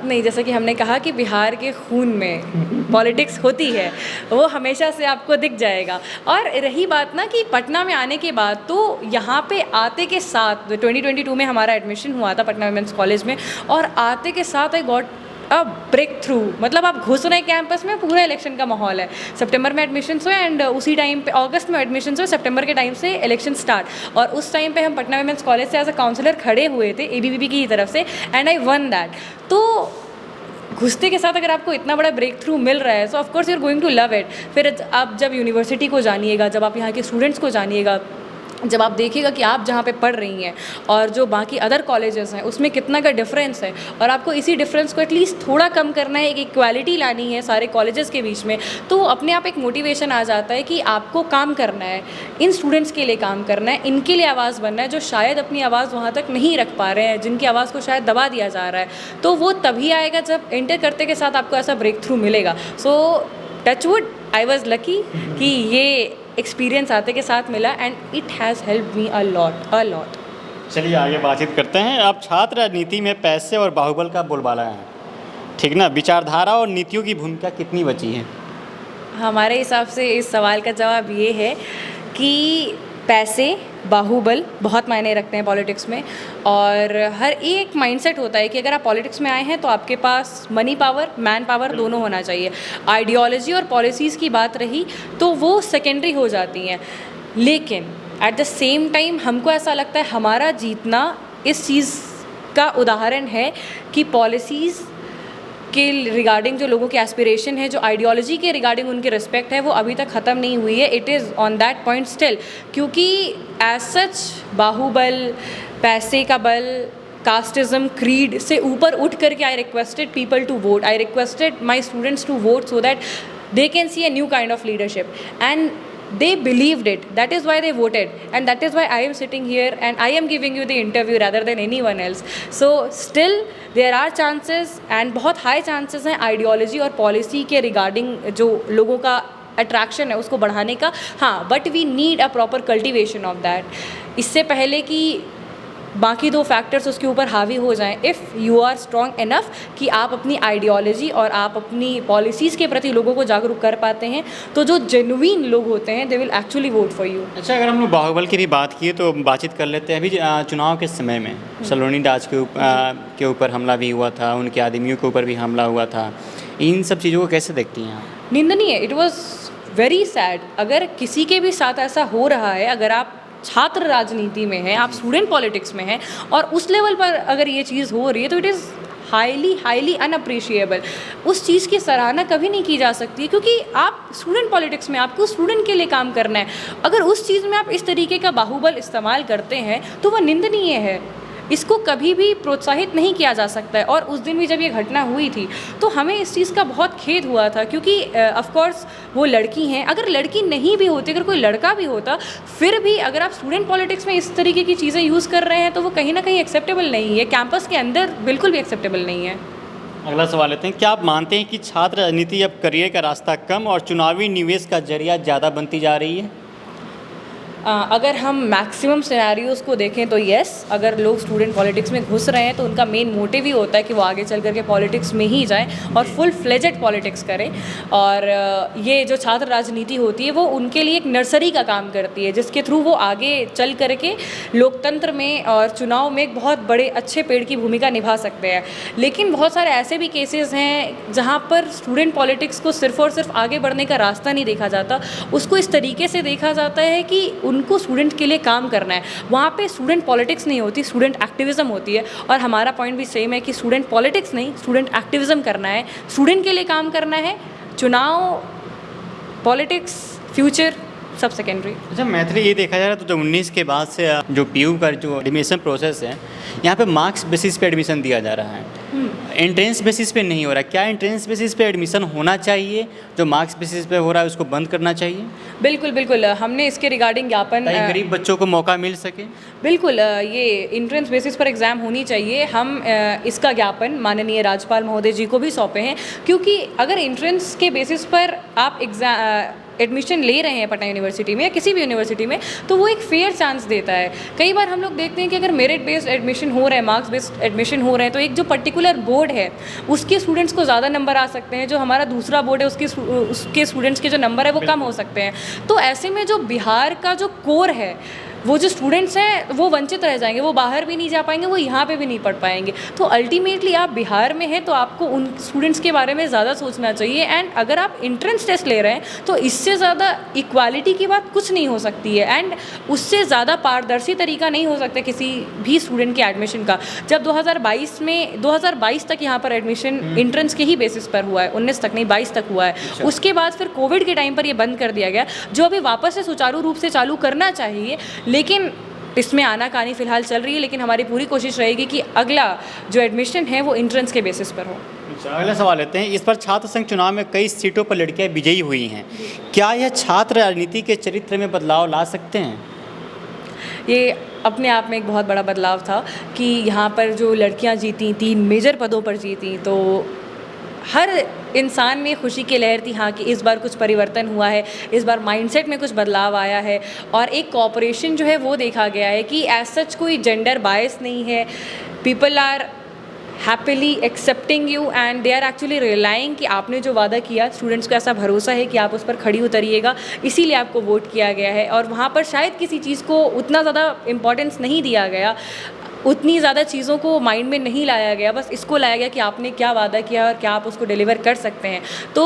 नहीं, जैसा कि हमने कहा कि बिहार के खून में पॉलिटिक्स होती है, वो हमेशा से आपको दिख जाएगा। और रही बात ना कि पटना में आने के बाद, तो यहाँ पे आते के साथ 2022 में हमारा एडमिशन हुआ था पटना वुमेंस कॉलेज में, और आते के साथ I got a breakthrough. मतलब आप घुस रहे कैंपस में, पूरा इलेक्शन का माहौल है। सितंबर में एडमिशन हुए एंड उसी टाइम पे, अगस्त में एडमिशन हुए, सितंबर के टाइम से इलेक्शन स्टार्ट। और उस टाइम पे हम पटना वुमेंस कॉलेज से एज अ काउंसलर खड़े हुए थे एबीवीपी की तरफ से, एंड आई वन दैट। तो घुसते के साथ अगर आपको इतना बड़ा ब्रेक थ्रू मिल रहा है, so of course you are going to love it. फिर आप जब यूनिवर्सिटी को जानिएगा, जब आप यहाँ के स्टूडेंट्स को जानिएगा, जब आप देखिएगा कि आप जहाँ पे पढ़ रही हैं और जो बाकी अदर कॉलेजेस हैं उसमें कितना का डिफरेंस है, और आपको इसी डिफरेंस को एटलीस्ट थोड़ा कम करना है, एक इक्वालिटी लानी है सारे कॉलेजेस के बीच में, तो अपने आप एक मोटिवेशन आ जाता है कि आपको काम करना है, इन स्टूडेंट्स के लिए काम करना है, इनके लिए आवाज़ बनना है, जो शायद अपनी आवाज़ वहाँ तक नहीं रख पा रहे हैं, जिनकी आवाज़ को शायद दबा दिया जा रहा है। तो वो तभी आएगा जब इंटर करते के साथ आपको ऐसा ब्रेक थ्रू मिलेगा। सो टचवुड, आई वॉज लकी कि ये एक्सपीरियंस आते के साथ मिला, and it has help me a lot. चलिए आगे बातचीत करते हैं। आप छात्र राजनीति में पैसे और बाहुबल का बोलबाला है, ठीक ना? विचारधारा और नीतियों की भूमिका कितनी बची है? हमारे हिसाब से इस सवाल का जवाब ये है कि पैसे, बाहुबल बहुत मायने रखते हैं पॉलिटिक्स में। और हर एक माइंडसेट होता है कि अगर आप पॉलिटिक्स में आए हैं तो आपके पास मनी पावर, मैन पावर दोनों होना चाहिए। आइडियोलॉजी और पॉलिसीज़ की बात रही तो वो सेकेंडरी हो जाती हैं, लेकिन एट द सेम टाइम हमको ऐसा लगता है हमारा जीतना इस चीज़ का उदाहरण है कि पॉलिसीज़ के रिगार्डिंग जो लोगों के एस्पिरेशन है, जो आइडियोलॉजी के रिगार्डिंग उनकी रिस्पेक्ट है, वो अभी तक ख़त्म नहीं हुई है। It is on that point still, क्योंकि एज सच बाहुबल, पैसे का बल, कास्टिज्म, क्रीड से ऊपर उठ करके I requested people to vote, I requested my students to vote so that they can see a new kind of leadership, and they believed it. That is why they voted, and that is why I am sitting here and I am giving you the interview rather than anyone else. So still there are chances, and बहुत high chances हैं आइडियोलॉजी और पॉलिसी के रिगार्डिंग जो लोगों का अट्रैक्शन है उसको बढ़ाने का। हाँ, but we need a proper cultivation of that. इससे पहले कि बाकी दो फैक्टर्स उसके ऊपर हावी हो जाएं, if you are strong enough कि आप अपनी आइडियोलॉजी और आप अपनी पॉलिसीज़ के प्रति लोगों को जागरूक कर पाते हैं, तो जो जेन्युइन लोग होते हैं they will actually vote for you. अच्छा, अगर हम लोग बाहुबल की भी बात किए तो बातचीत कर लेते हैं। अभी चुनाव के समय में सलोनी दास के ऊपर हमला भी हुआ था, उनके आदमियों के ऊपर भी हमला हुआ था। इन सब चीज़ों को कैसे देखती हैं आप? निंदनीय, इट वॉज वेरी सैड। अगर किसी के भी साथ ऐसा हो रहा है, अगर आप छात्र राजनीति में हैं, आप स्टूडेंट पॉलिटिक्स में हैं और उस लेवल पर अगर ये चीज़ हो रही है, तो इट इज़ हाईली अनअप्रिशिएबल। उस चीज़ की सराहना कभी नहीं की जा सकती, क्योंकि आप स्टूडेंट पॉलिटिक्स में, आपको स्टूडेंट के लिए काम करना है। अगर उस चीज़ में आप इस तरीके का बाहुबल इस्तेमाल करते हैं तो वह निंदनीय है, इसको कभी भी प्रोत्साहित नहीं किया जा सकता है। और उस दिन भी जब ये घटना हुई थी तो हमें इस चीज़ का बहुत खेद हुआ था, क्योंकि ऑफ कोर्स वो लड़की हैं। अगर लड़की नहीं भी होती, अगर कोई लड़का भी होता, फिर भी अगर आप स्टूडेंट पॉलिटिक्स में इस तरीके की चीज़ें यूज़ कर रहे हैं तो वो कहीं ना कहीं एक्सेप्टेबल नहीं है, कैंपस के अंदर बिल्कुल भी एक्सेप्टेबल नहीं है। अगला सवाल लेते हैं। क्या आप मानते हैं कि छात्र राजनीति अब करियर का रास्ता कम और चुनावी निवेश का जरिया ज़्यादा बनती जा रही है? अगर हम मैक्सिमम सिनेरियोज़ को देखें तो येस, अगर लोग स्टूडेंट पॉलिटिक्स में घुस रहे हैं तो उनका मेन मोटिव ही होता है कि वो आगे चल करके पॉलिटिक्स में ही जाएं और फुल फ्लेजेड पॉलिटिक्स करें। और ये जो छात्र राजनीति होती है वो उनके लिए एक नर्सरी का काम करती है, जिसके थ्रू वो आगे चल करके लोकतंत्र में और चुनाव में एक बहुत बड़े अच्छे पेड़ की भूमिका निभा सकते हैं। लेकिन बहुत सारे ऐसे भी केसेस हैं जहाँ पर स्टूडेंट पॉलिटिक्स को सिर्फ और सिर्फ आगे बढ़ने का रास्ता नहीं देखा जाता, उसको इस तरीके से देखा जाता है कि उनको स्टूडेंट के लिए काम करना है। वहाँ पे स्टूडेंट पॉलिटिक्स नहीं होती, स्टूडेंट एक्टिविज़म होती है। और हमारा पॉइंट भी सेम है कि स्टूडेंट पॉलिटिक्स नहीं, स्टूडेंट एक्टिविज़म करना है, स्टूडेंट के लिए काम करना है। चुनाव, पॉलिटिक्स, फ्यूचर सब सेकेंडरी। अच्छा, मैथिली ये देखा जा रहा है तो जब 19 के बाद से जो पीयू का जो एडमिशन प्रोसेस है, यहाँ पे मार्क्स बेसिस पे एडमिशन दिया जा रहा है, एंट्रेंस बेसिस पे नहीं हो रहा। क्या एंट्रेंस बेसिस पे एडमिशन होना चाहिए? जो मार्क्स बेसिस पे हो रहा है उसको बंद करना चाहिए? बिल्कुल बिल्कुल, हमने इसके रिगार्डिंग ज्ञापन, गरीब बच्चों को मौका मिल सके। बिल्कुल, ये एंट्रेंस बेसिस पर एग्ज़ाम होनी चाहिए। हम इसका ज्ञापन माननीय राज्यपाल महोदय जी को भी सौंपे हैं, क्योंकि अगर एंट्रेंस के बेसिस पर आप एडमिशन ले रहे हैं पटना यूनिवर्सिटी में या किसी भी यूनिवर्सिटी में, तो वो एक फेयर चांस देता है। कई बार हम लोग देखते हैं कि अगर मेरिट बेस्ड एडमिशन हो रहा है, मार्क्स बेस्ड एडमिशन हो रहे हैं, तो एक जो पर्टिकुलर बोर्ड है उसके स्टूडेंट्स को ज़्यादा नंबर आ सकते हैं, जो हमारा दूसरा बोर्ड है उसके स्टूडेंट्स के जो नंबर है वो कम हो सकते हैं। तो ऐसे में जो बिहार का जो कोर है, वो जो स्टूडेंट्स हैं वो वंचित रह जाएंगे, वो बाहर भी नहीं जा पाएंगे, वो यहाँ पे भी नहीं पढ़ पाएंगे। तो अल्टीमेटली आप बिहार में हैं तो आपको उन स्टूडेंट्स के बारे में ज़्यादा सोचना चाहिए। एंड अगर आप एंट्रेंस टेस्ट ले रहे हैं तो इससे ज़्यादा इक्वालिटी की बात कुछ नहीं हो सकती है, एंड उससे ज़्यादा पारदर्शी तरीका नहीं हो सकता किसी भी स्टूडेंट के एडमिशन का। जब 2022 तक यहाँ पर एडमिशन एंट्रेंस के ही बेसिस पर हुआ है, 19 तक नहीं 22 तक हुआ है। उसके बाद फिर कोविड के टाइम पर ये बंद कर दिया गया, जो अभी वापस से सुचारू रूप से चालू करना चाहिए, लेकिन इसमें आनाकानी फ़िलहाल चल रही है। लेकिन हमारी पूरी कोशिश रहेगी कि अगला जो एडमिशन है वो एंट्रेंस के बेसिस पर हो। अगला सवाल लेते हैं। इस बार छात्र संघ चुनाव में कई सीटों पर लड़कियां विजयी हुई हैं, क्या यह छात्र राजनीति के चरित्र में बदलाव ला सकते हैं? ये अपने आप में एक बहुत बड़ा बदलाव था कि यहाँ पर जो लड़कियाँ जीती, 3 मेजर पदों पर जीती, तो हर इंसान में खुशी की लहर थी, हाँ, कि इस बार कुछ परिवर्तन हुआ है, इस बार माइंडसेट में कुछ बदलाव आया है, और एक कॉपरेशन जो है वो देखा गया है कि एज सच कोई जेंडर बायस नहीं है। People are happily accepting you and they are actually realizing कि आपने जो वादा किया, स्टूडेंट्स को ऐसा भरोसा है कि आप उस पर खड़ी उतरिएगा, इसीलिए आपको वोट किया गया है। और वहाँ पर शायद किसी चीज़ को उतना ज़्यादा इम्पोर्टेंस नहीं दिया गया, उतनी ज़्यादा चीज़ों को माइंड में नहीं लाया गया, बस इसको लाया गया कि आपने क्या वादा किया और क्या आप उसको डिलीवर कर सकते हैं। तो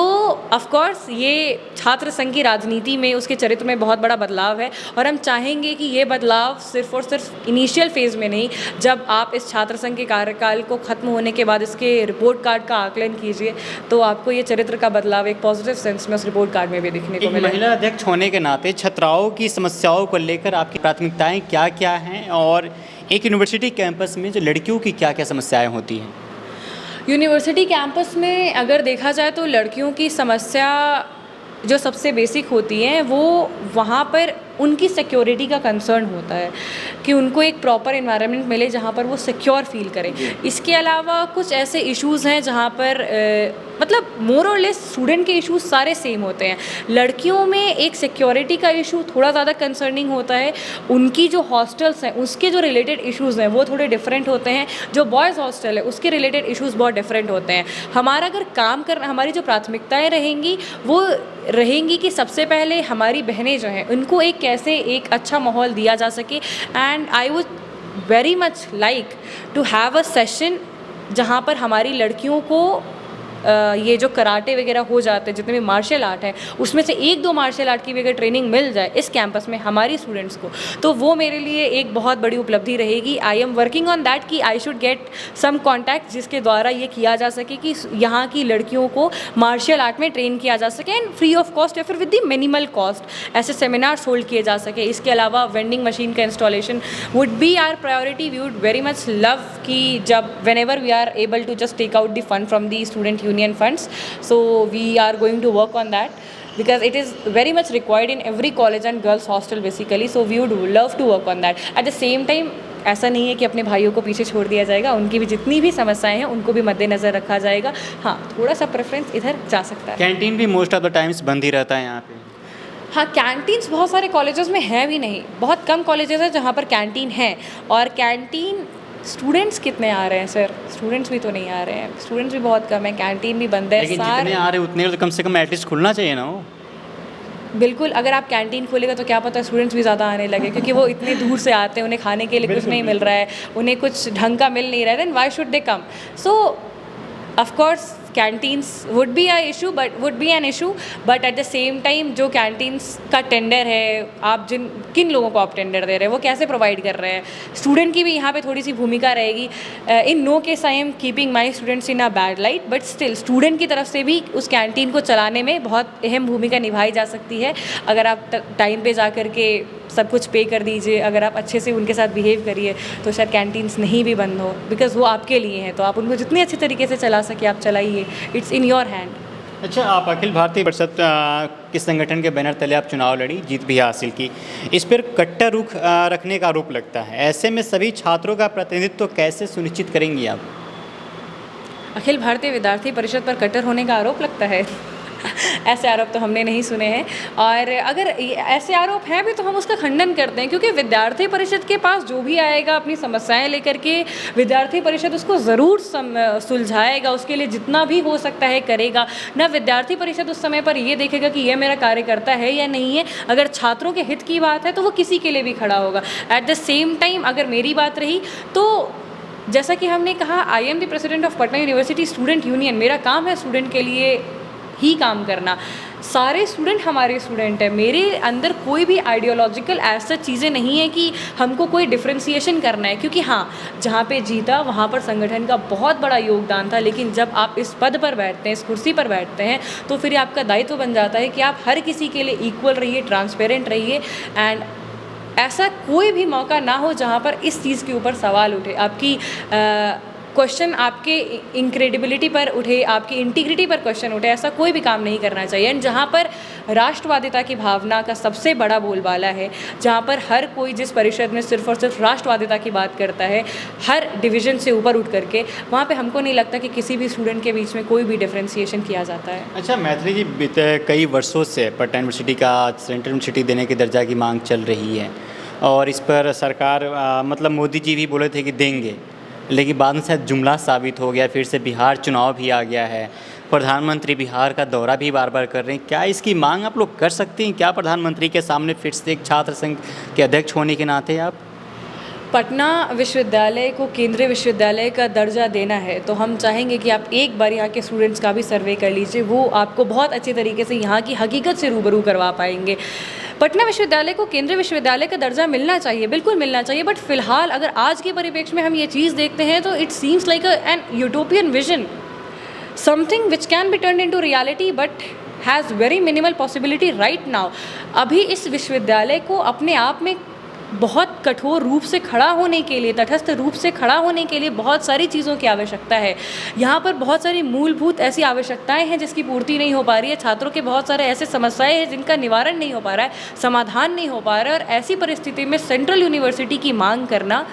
ऑफ कोर्स ये छात्र संघ की राजनीति में, उसके चरित्र में बहुत बड़ा बदलाव है, और हम चाहेंगे कि ये बदलाव सिर्फ और सिर्फ इनिशियल फेज़ में नहीं, जब आप इस छात्र संघ के कार्यकाल को ख़त्म होने के बाद इसके रिपोर्ट कार्ड का आकलन कीजिए, तो आपको ये चरित्र का बदलाव एक पॉजिटिव सेंस में उस रिपोर्ट कार्ड में भी दिखने को मिलेगा। महिला अध्यक्ष होने के नाते छात्राओं की समस्याओं को लेकर आपकी प्राथमिकताएँ क्या क्या हैं, और एक यूनिवर्सिटी कैंपस में जो लड़कियों की क्या क्या समस्याएं होती हैं? यूनिवर्सिटी कैंपस में अगर देखा जाए तो लड़कियों की समस्या जो सबसे बेसिक होती हैं वो वहाँ पर उनकी सिक्योरिटी का कंसर्न होता है कि उनको एक प्रॉपर एनवायरनमेंट मिले जहाँ पर वो सिक्योर फील करें। इसके अलावा कुछ ऐसे इश्यूज़ हैं जहाँ पर मतलब मोर और लेस स्टूडेंट के इश्यूज सारे सेम होते हैं। लड़कियों में एक सिक्योरिटी का इशू थोड़ा ज़्यादा कंसर्निंग होता है, उनकी जो हॉस्टल्स हैं उसके जो रिलेटेड इश्यूज़ हैं वो थोड़े डिफरेंट होते हैं, जो बॉयज़ हॉस्टल है उसके रिलेटेड इश्यूज़ बहुत डिफरेंट होते हैं। हमारा अगर काम करना, हमारी जो प्राथमिकताएँ रहेंगी वो रहेंगी कि सबसे पहले हमारी बहनें जो हैं उनको एक कैसे एक अच्छा माहौल दिया जा सके। And I would very much like to have a session जहाँ पर हमारी लड़कियों को ये जो कराटे वगैरह हो जाते हैं, जितने भी मार्शल आर्ट है, उसमें से 1-2 मार्शल आर्ट की भी अगर ट्रेनिंग मिल जाए इस कैंपस में हमारी स्टूडेंट्स को, तो वो मेरे लिए एक बहुत बड़ी उपलब्धि रहेगी। I am working on that कि I should get some contact जिसके द्वारा ये किया जा सके कि यहाँ की लड़कियों को मार्शल आर्ट में ट्रेन किया जा सके एंड फ्री ऑफ कॉस्ट या फिर विद द मिनिमल कॉस्ट ऐसे सेमिनार्स होल्ड किए जा सके। इसके अलावा वेंडिंग मशीन का installation would be our priority. We would very much love कि जब whenever we are able to just take out the fund from the student union funds, so we are going to work on that because it is very much required in every college and girls hostel basically, so we would love to work on that. At the same time ऐसा नहीं है कि अपने भाइयों को पीछे छोड़ दिया जाएगा, उनकी भी जितनी भी समस्याएं हैं उनको भी मद्देनज़र रखा जाएगा। हाँ, थोड़ा सा प्रेफरेंस इधर जा सकता है। कैंटीन भी मोस्ट ऑफ द टाइम्स बंद ही रहता है यहाँ पे। हाँ, कैंटीन्स बहुत सारे कॉलेजेस में है भी नहीं, बहुत कम कॉलेजेस हैं जहाँ पर कैंटीन है। और कैंटीन स्टूडेंट्स कितने आ रहे हैं सर? स्टूडेंट्स भी तो नहीं आ रहे हैं, स्टूडेंट्स भी बहुत कम है, कैंटीन भी बंद है। लेकिन जितने आ रहे हैं उतने तो कम से कम एटलीस्ट खुलना चाहिए ना वो। बिल्कुल, अगर आप कैंटीन खोलेगा तो क्या पता स्टूडेंट्स भी ज़्यादा आने लगे, क्योंकि वो इतने दूर से आते हैं, उन्हें खाने के लिए कुछ नहीं मिल रहा है, उन्हें कुछ ढंग का मिल नहीं रहा है, then why should they come? So of course canteens would be an issue, but at the same time जो कैंटीन्स का टेंडर है, आप किन लोगों को आप टेंडर दे रहे हैं, वो कैसे प्रोवाइड कर रहे हैं, स्टूडेंट की भी यहाँ पे थोड़ी सी भूमिका रहेगी। In no case I am keeping my students in a bad light, but still student की तरफ से भी उस कैंटीन को चलाने में बहुत अहम भूमिका निभाई जा सकती है। अगर आप टाइम पे जा कर के सब कुछ पे कर दीजिए, अगर आप अच्छे से उनके साथ बिहेव करिए, तो शायद कैंटीन्स नहीं भी बंद हो, बिकॉज़ वो आपके लिए हैं, तो आप उनको जितने अच्छे तरीके से चला सके आप चलाइए, इट्स इन योर हैंड। अच्छा, आप अखिल भारतीय परिषद के संगठन के बैनर तले आप चुनाव लड़ी, जीत भी हासिल की, इस पर कट्टर रुख रखने का आरोप लगता है, ऐसे में सभी छात्रों का प्रतिनिधित्व कैसे सुनिश्चित करेंगी आप? अखिल भारतीय विद्यार्थी परिषद पर कट्टर होने का आरोप लगता है? ऐसे आरोप तो हमने नहीं सुने हैं, और अगर ऐसे आरोप हैं भी तो हम उसका खंडन करते हैं, क्योंकि विद्यार्थी परिषद के पास जो भी आएगा अपनी समस्याएं लेकर के, विद्यार्थी परिषद उसको ज़रूर सुलझाएगा, उसके लिए जितना भी हो सकता है करेगा ना। विद्यार्थी परिषद उस समय पर ये देखेगा कि ये मेरा कार्यकर्ता है या नहीं है। अगर छात्रों के हित की बात है तो वो किसी के लिए भी खड़ा होगा। एट द सेम टाइम अगर मेरी बात रही तो जैसा कि हमने कहा, I am the president of Patna university student union. मेरा काम है स्टूडेंट के लिए ही काम करना। सारे स्टूडेंट हमारे स्टूडेंट हैं। मेरे अंदर कोई भी आइडियोलॉजिकल ऐसा चीज़ें नहीं है कि हमको कोई डिफ्रेंसिएशन करना है, क्योंकि हाँ, जहाँ पे जीता वहाँ पर संगठन का बहुत बड़ा योगदान था। लेकिन जब आप इस पद पर बैठते हैं, इस कुर्सी पर बैठते हैं, तो फिर आपका दायित्व बन जाता है कि आप हर किसी के लिए इक्वल रहिए, ट्रांसपेरेंट रहिए, एंड ऐसा कोई भी मौका ना हो जहाँ पर इस चीज़ के ऊपर सवाल उठे, आपकी क्वेश्चन आपके इनक्रेडिबिलिटी पर उठे, आपकी इंटीग्रिटी पर क्वेश्चन उठे। ऐसा कोई भी काम नहीं करना चाहिए। एंड जहाँ पर राष्ट्रवादिता की भावना का सबसे बड़ा बोलबाला है, जहाँ पर हर कोई जिस परिषद में सिर्फ और सिर्फ राष्ट्रवादिता की बात करता है, हर डिवीज़न से ऊपर उठ करके, वहाँ पे हमको नहीं लगता कि किसी भी स्टूडेंट के बीच में कोई भी डिफ्रेंसिएशन किया जाता है। अच्छा मैथिली जी, बीते कई वर्षों से पटना यूनिवर्सिटी का सेंट्रल यूनिवर्सिटी देने के दर्जा की मांग चल रही है, और इस पर सरकार मतलब मोदी जी भी बोले थे कि देंगे, लेकिन बाद में शायद जुमला साबित हो गया। फिर से बिहार चुनाव भी आ गया है, प्रधानमंत्री बिहार का दौरा भी बार बार कर रहे हैं। क्या इसकी मांग आप लोग कर सकती हैं? क्या प्रधानमंत्री के सामने फिर से एक छात्र संघ के अध्यक्ष होने के नाते आप? पटना विश्वविद्यालय को केंद्रीय विश्वविद्यालय का दर्जा देना है तो हम चाहेंगे कि आप एक बार यहाँ के स्टूडेंट्स का भी सर्वे कर लीजिए। वो आपको बहुत अच्छे तरीके से यहाँ की हकीकत से रूबरू करवा पाएंगे। पटना विश्वविद्यालय को केंद्रीय विश्वविद्यालय का दर्जा मिलना चाहिए, बिल्कुल मिलना चाहिए। बट फिलहाल अगर आज के परिप्रेक्ष्य में हम ये चीज़ देखते हैं तो it seems like an utopian vision, something which can be turn into reality but has very minimal possibility right now. अभी इस विश्वविद्यालय को अपने आप में बहुत कठोर रूप से खड़ा होने के लिए, तटस्थ रूप से खड़ा होने के लिए बहुत सारी चीज़ों की आवश्यकता है। यहाँ पर बहुत सारी मूलभूत ऐसी आवश्यकताएं हैं जिसकी पूर्ति नहीं हो पा रही है। छात्रों के बहुत सारे ऐसे समस्याएं हैं जिनका निवारण नहीं हो पा रहा है, समाधान नहीं हो पा रहा है। और ऐसी परिस्थिति में सेंट्रल यूनिवर्सिटी की मांग करना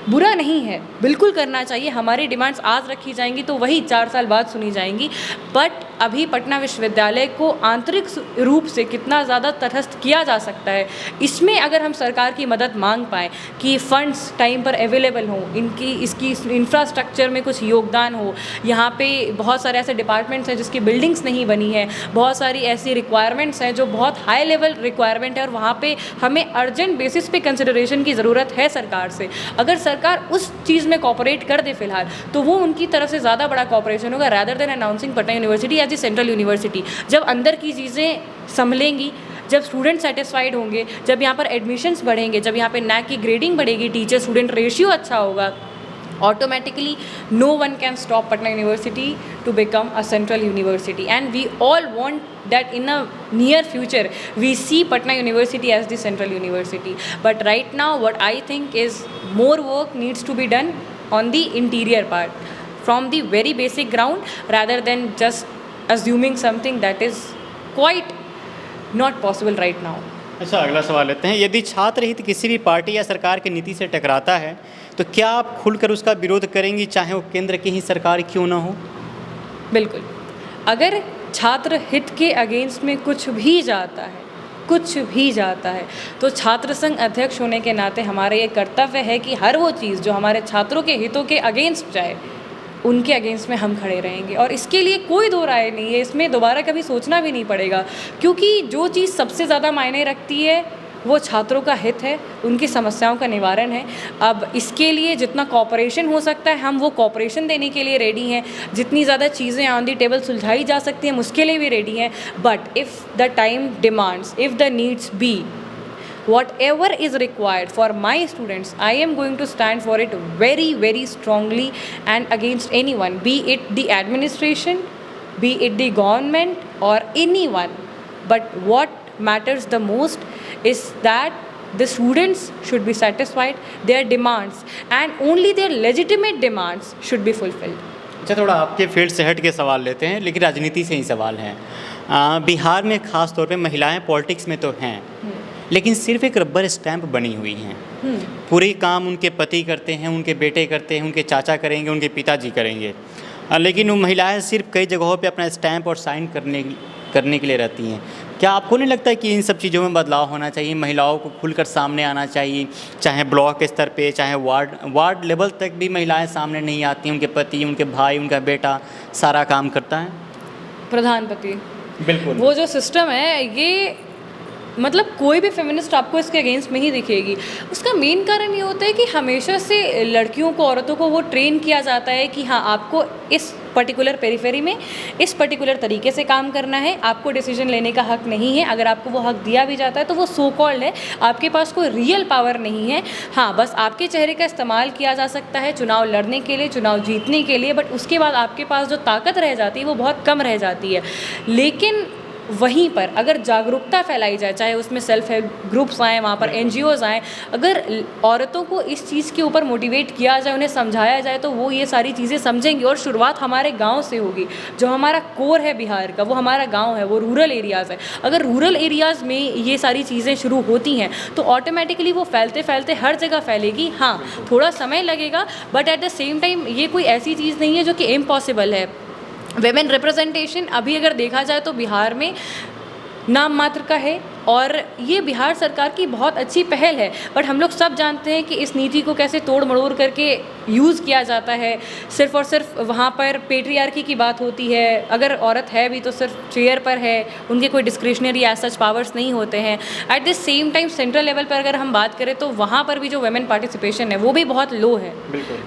बुरा नहीं है, बिल्कुल करना चाहिए। हमारी डिमांड्स आज रखी जाएंगी तो वही 4 साल बाद सुनी जाएंगी। बट अभी पटना विश्वविद्यालय को आंतरिक रूप से कितना ज़्यादा तटस्थ किया जा सकता है, इसमें अगर हम सरकार की मदद मांग पाएँ कि फ़ंड्स टाइम पर अवेलेबल हों, इसकी इंफ्रास्ट्रक्चर में कुछ योगदान हो। यहाँ पे बहुत सारे ऐसे डिपार्टमेंट्स हैं जिसकी बिल्डिंग्स नहीं बनी है, बहुत सारी ऐसी रिक्वायरमेंट्स हैं जो बहुत हाई लेवल रिक्वायरमेंट है, और वहाँ पे हमें अर्जेंट बेसिस पे कंसिडरेशन की ज़रूरत है सरकार से। अगर सरकार उस चीज़ में कॉपरेट कर दे फिलहाल, तो वो उनकी तरफ से ज़्यादा बड़ा कॉपरेशन होगा rather than announcing Patna university as a central university. जब अंदर की चीज़ें संभलेंगी, जब स्टूडेंट सेटिस्फाइड होंगे, जब यहाँ पर एडमिशन्स बढ़ेंगे, जब यहाँ पे NAC की ग्रेडिंग बढ़ेगी, टीचर स्टूडेंट रेशियो अच्छा होगा, automatically no one can stop Patna University to become a central university. And we all want that in a near future we see Patna University as the central university. But right now what I think is more work needs to be done on the interior part, from the very basic ground, rather than just assuming something that is quite not possible right now. अच्छा, अगला सवाल लेते हैं। यदि छात्र हित किसी भी पार्टी या सरकार की नीति से टकराता है तो क्या आप खुलकर उसका विरोध करेंगी, चाहे वो केंद्र की ही सरकार क्यों ना हो? बिल्कुल। अगर छात्र हित के अगेंस्ट में कुछ भी जाता है तो छात्र संघ अध्यक्ष होने के नाते हमारा ये कर्तव्य है कि हर वो चीज़ जो हमारे छात्रों के हितों के अगेंस्ट जाए, उनके अगेंस्ट में हम खड़े रहेंगे। और इसके लिए कोई दो राय नहीं है, इसमें दोबारा कभी सोचना भी नहीं पड़ेगा, क्योंकि जो चीज़ सबसे ज़्यादा मायने रखती है वो छात्रों का हित है, उनकी समस्याओं का निवारण है। अब इसके लिए जितना कॉपरेशन हो सकता है हम वो कॉपरेशन देने के लिए रेडी हैं, जितनी ज़्यादा चीज़ें ऑन दी टेबल सुलझाई जा सकती हैं उसके लिए भी रेडी हैं। But if the time demands, if the needs be, whatever is required for my students, I am going to stand for it very, very strongly and against anyone, be it the administration, be it the government or anyone. But what matters the most is that the students should be satisfied, their demands and only their legitimate demands should be fulfilled. अच्छा, थोड़ा आपके फील्ड से हट के सवाल लेते हैं, लेकिन राजनीति से ही सवाल है। बिहार में ख़ास तौर पे महिलाएं पॉलिटिक्स में तो हैं, लेकिन सिर्फ एक रबर स्टैंप बनी हुई हैं। पूरे काम उनके पति करते हैं, उनके बेटे करते हैं, उनके चाचा करेंगे, उनके पिताजी करेंगे। लेकिन वो महिलाएं सिर्फ कई जगहों पे अपना स्टैंप और साइन करने के लिए रहती हैं। क्या आपको नहीं लगता है कि इन सब चीज़ों में बदलाव होना चाहिए, महिलाओं को खुलकर सामने आना चाहिए, चाहे ब्लॉक स्तर पे, चाहे वार्ड लेवल तक भी महिलाएं सामने नहीं आती, उनके पति, उनके भाई, उनका बेटा सारा काम करता है? प्रधानपति, बिल्कुल। वो जो सिस्टम है ये मतलब कोई भी फेमिनिस्ट आपको इसके अगेंस्ट में ही दिखेगी। उसका मेन कारण ये होता है कि हमेशा से लड़कियों को, औरतों को वो ट्रेन किया जाता है कि हाँ, आपको इस पर्टिकुलर पेरिफेरी में इस पर्टिकुलर तरीके से काम करना है, आपको डिसीजन लेने का हक नहीं है। अगर आपको वो हक दिया भी जाता है तो वो सो कॉल्ड है, आपके पास कोई रियल पावर नहीं है। हाँ, बस आपके चेहरे का इस्तेमाल किया जा सकता है चुनाव लड़ने के लिए, चुनाव जीतने के लिए, बट उसके बाद आपके पास जो ताकत रह जाती है वो बहुत कम रह जाती है। लेकिन वहीं पर अगर जागरूकता फैलाई जाए, चाहे उसमें सेल्फ हेल्प ग्रुप्स आएँ, वहाँ पर NGOs आएँ, अगर औरतों को इस चीज़ के ऊपर मोटिवेट किया जाए, उन्हें समझाया जाए, तो वो ये सारी चीज़ें समझेंगी। और शुरुआत हमारे गांव से होगी। जो हमारा कोर है बिहार का, वो हमारा गांव है, वो रूरल एरियाज़ है। अगर रूरल एरियाज़ में ये सारी चीज़ें शुरू होती हैं तो ऑटोमेटिकली वो फैलते फैलते हर जगह फैलेगी। हाँ, थोड़ा समय लगेगा, but at the same time ये कोई ऐसी चीज़ नहीं है जो कि इम्पॉसिबल है। वेमेन रिप्रेजेंटेशन अभी अगर देखा जाए तो बिहार में नाम मात्र का है, और ये बिहार सरकार की बहुत अच्छी पहल है। बट हम लोग सब जानते हैं कि इस नीति को कैसे तोड़ मड़ोड़ करके यूज़ किया जाता है। सिर्फ़ और सिर्फ वहाँ पर पेट्रियार्की की बात होती है। अगर औरत है भी तो सिर्फ चेयर पर है, उनके कोई डिस्क्रिशनरी एज सच पावर्स नहीं होते हैं। Eight the same time central level पर अगर हम बात करें तो वहाँ पर भी जो वेमेन पार्टिसिपेशन है वो भी बहुत लो है।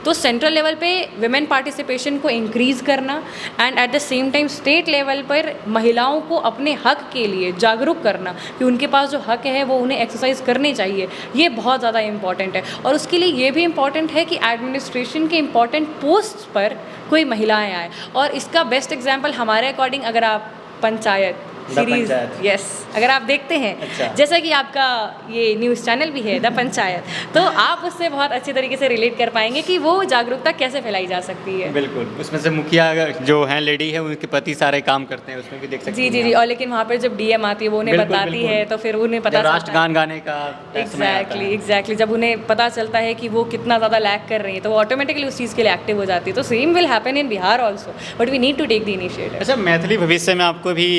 तो सेंट्रल लेवल पे वेमेन पार्टिसिपेशन को इंक्रीज़ करना, and eight the same time state level पर महिलाओं को अपने हक के लिए जागरूक करना कि उनके पास जो हक है वो उन्हें एक्सरसाइज करने चाहिए, ये बहुत ज़्यादा इम्पॉर्टेंट है। और उसके लिए ये भी इम्पॉर्टेंट है कि एडमिनिस्ट्रेशन के इम्पॉर्टेंट पोस्ट पर कोई महिलाएं आए। और इसका बेस्ट एग्जांपल हमारे अकॉर्डिंग, अगर आप पंचायत सीरीज, यस, अगर आप देखते हैं, अच्छा। जैसा कि आपका ये न्यूज़ चैनल भी है द पंचायत, तो आप उससे बहुत अच्छे तरीके से रिलेट कर पाएंगे कि वो जागरूकता कैसे फैलाई जा सकती है। बिल्कुल, उसमें से मुखिया जो हैं लेडी है, उनके पति सारे काम करते हैं, उसमें भी देख सकते हैं। जी। और लेकिन वहाँ पर जब DM आती है वो उन्हें बताती है, तो फिर उन्हें पता राष्ट्रगान गाने का एग्जैक्टली जब उन्हें पता चलता है कि वो कितना ज़्यादा लैक कर रही है तो वो ऑटोमेटिकली उस चीज़ के लिए एक्टिव हो जाती है। तो same will happen in Bihar also, but we need to take the initiative. अच्छा, मैथिली भविष्य में आपको भी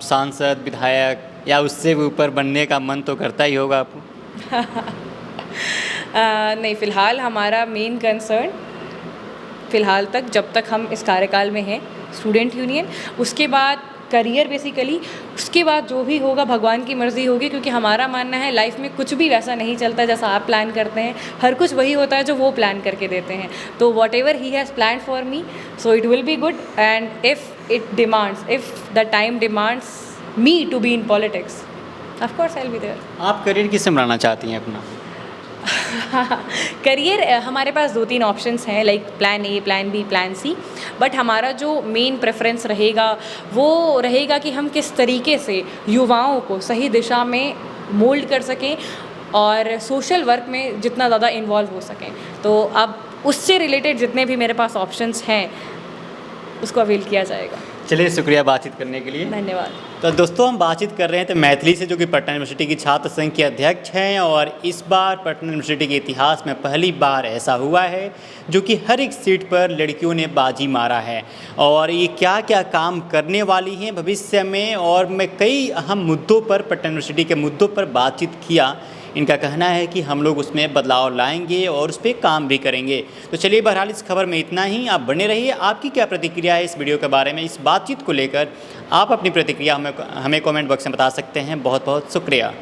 सांसद, विधायक या उससे भी ऊपर बनने का मन तो करता ही होगा आपको? नहीं, फ़िलहाल हमारा मेन कंसर्न, फ़िलहाल तक जब तक हम इस कार्यकाल में हैं, स्टूडेंट यूनियन, उसके बाद करियर बेसिकली, उसके बाद जो भी होगा भगवान की मर्ज़ी होगी। क्योंकि हमारा मानना है लाइफ में कुछ भी वैसा नहीं चलता जैसा आप प्लान करते हैं, हर कुछ वही होता है जो वो प्लान करके देते हैं। तो what ever he has plan for me, so it will be good, and if the time demands me to be in politics, of course I'll be there. आप करियर किससे बनाना चाहती हैं अपना? करियर हमारे पास 2-3 ऑप्शंस हैं, like plan A, plan B, plan C, but हमारा जो मेन प्रेफरेंस रहेगा वो रहेगा कि हम किस तरीके से युवाओं को सही दिशा में मोल्ड कर सकें और सोशल वर्क में जितना ज़्यादा इन्वॉल्व हो सकें। तो अब उससे रिलेटेड जितने भी मेरे पास ऑप्शंस हैं उसको अवेल किया जाएगा। चलिए, शुक्रिया बातचीत करने के लिए। धन्यवाद। तो दोस्तों, हम बातचीत कर रहे हैं तो मैथिली से, जो कि पटना यूनिवर्सिटी की छात्र संघ के अध्यक्ष हैं, और इस बार पटना यूनिवर्सिटी के इतिहास में पहली बार ऐसा हुआ है जो कि हर एक सीट पर लड़कियों ने बाजी मारा है। और ये क्या क्या काम करने वाली हैं भविष्य में, और मैं कई अहम मुद्दों पर, पटना यूनिवर्सिटी के मुद्दों पर बातचीत किया। इनका कहना है कि हम लोग उसमें बदलाव लाएंगे और उस पर काम भी करेंगे। तो चलिए, बहरहाल इस खबर में इतना ही। आप बने रहिए। आपकी क्या प्रतिक्रिया है इस वीडियो के बारे में, इस बातचीत को लेकर? आप अपनी प्रतिक्रिया हमें कमेंट बॉक्स में बता सकते हैं। बहुत बहुत शुक्रिया।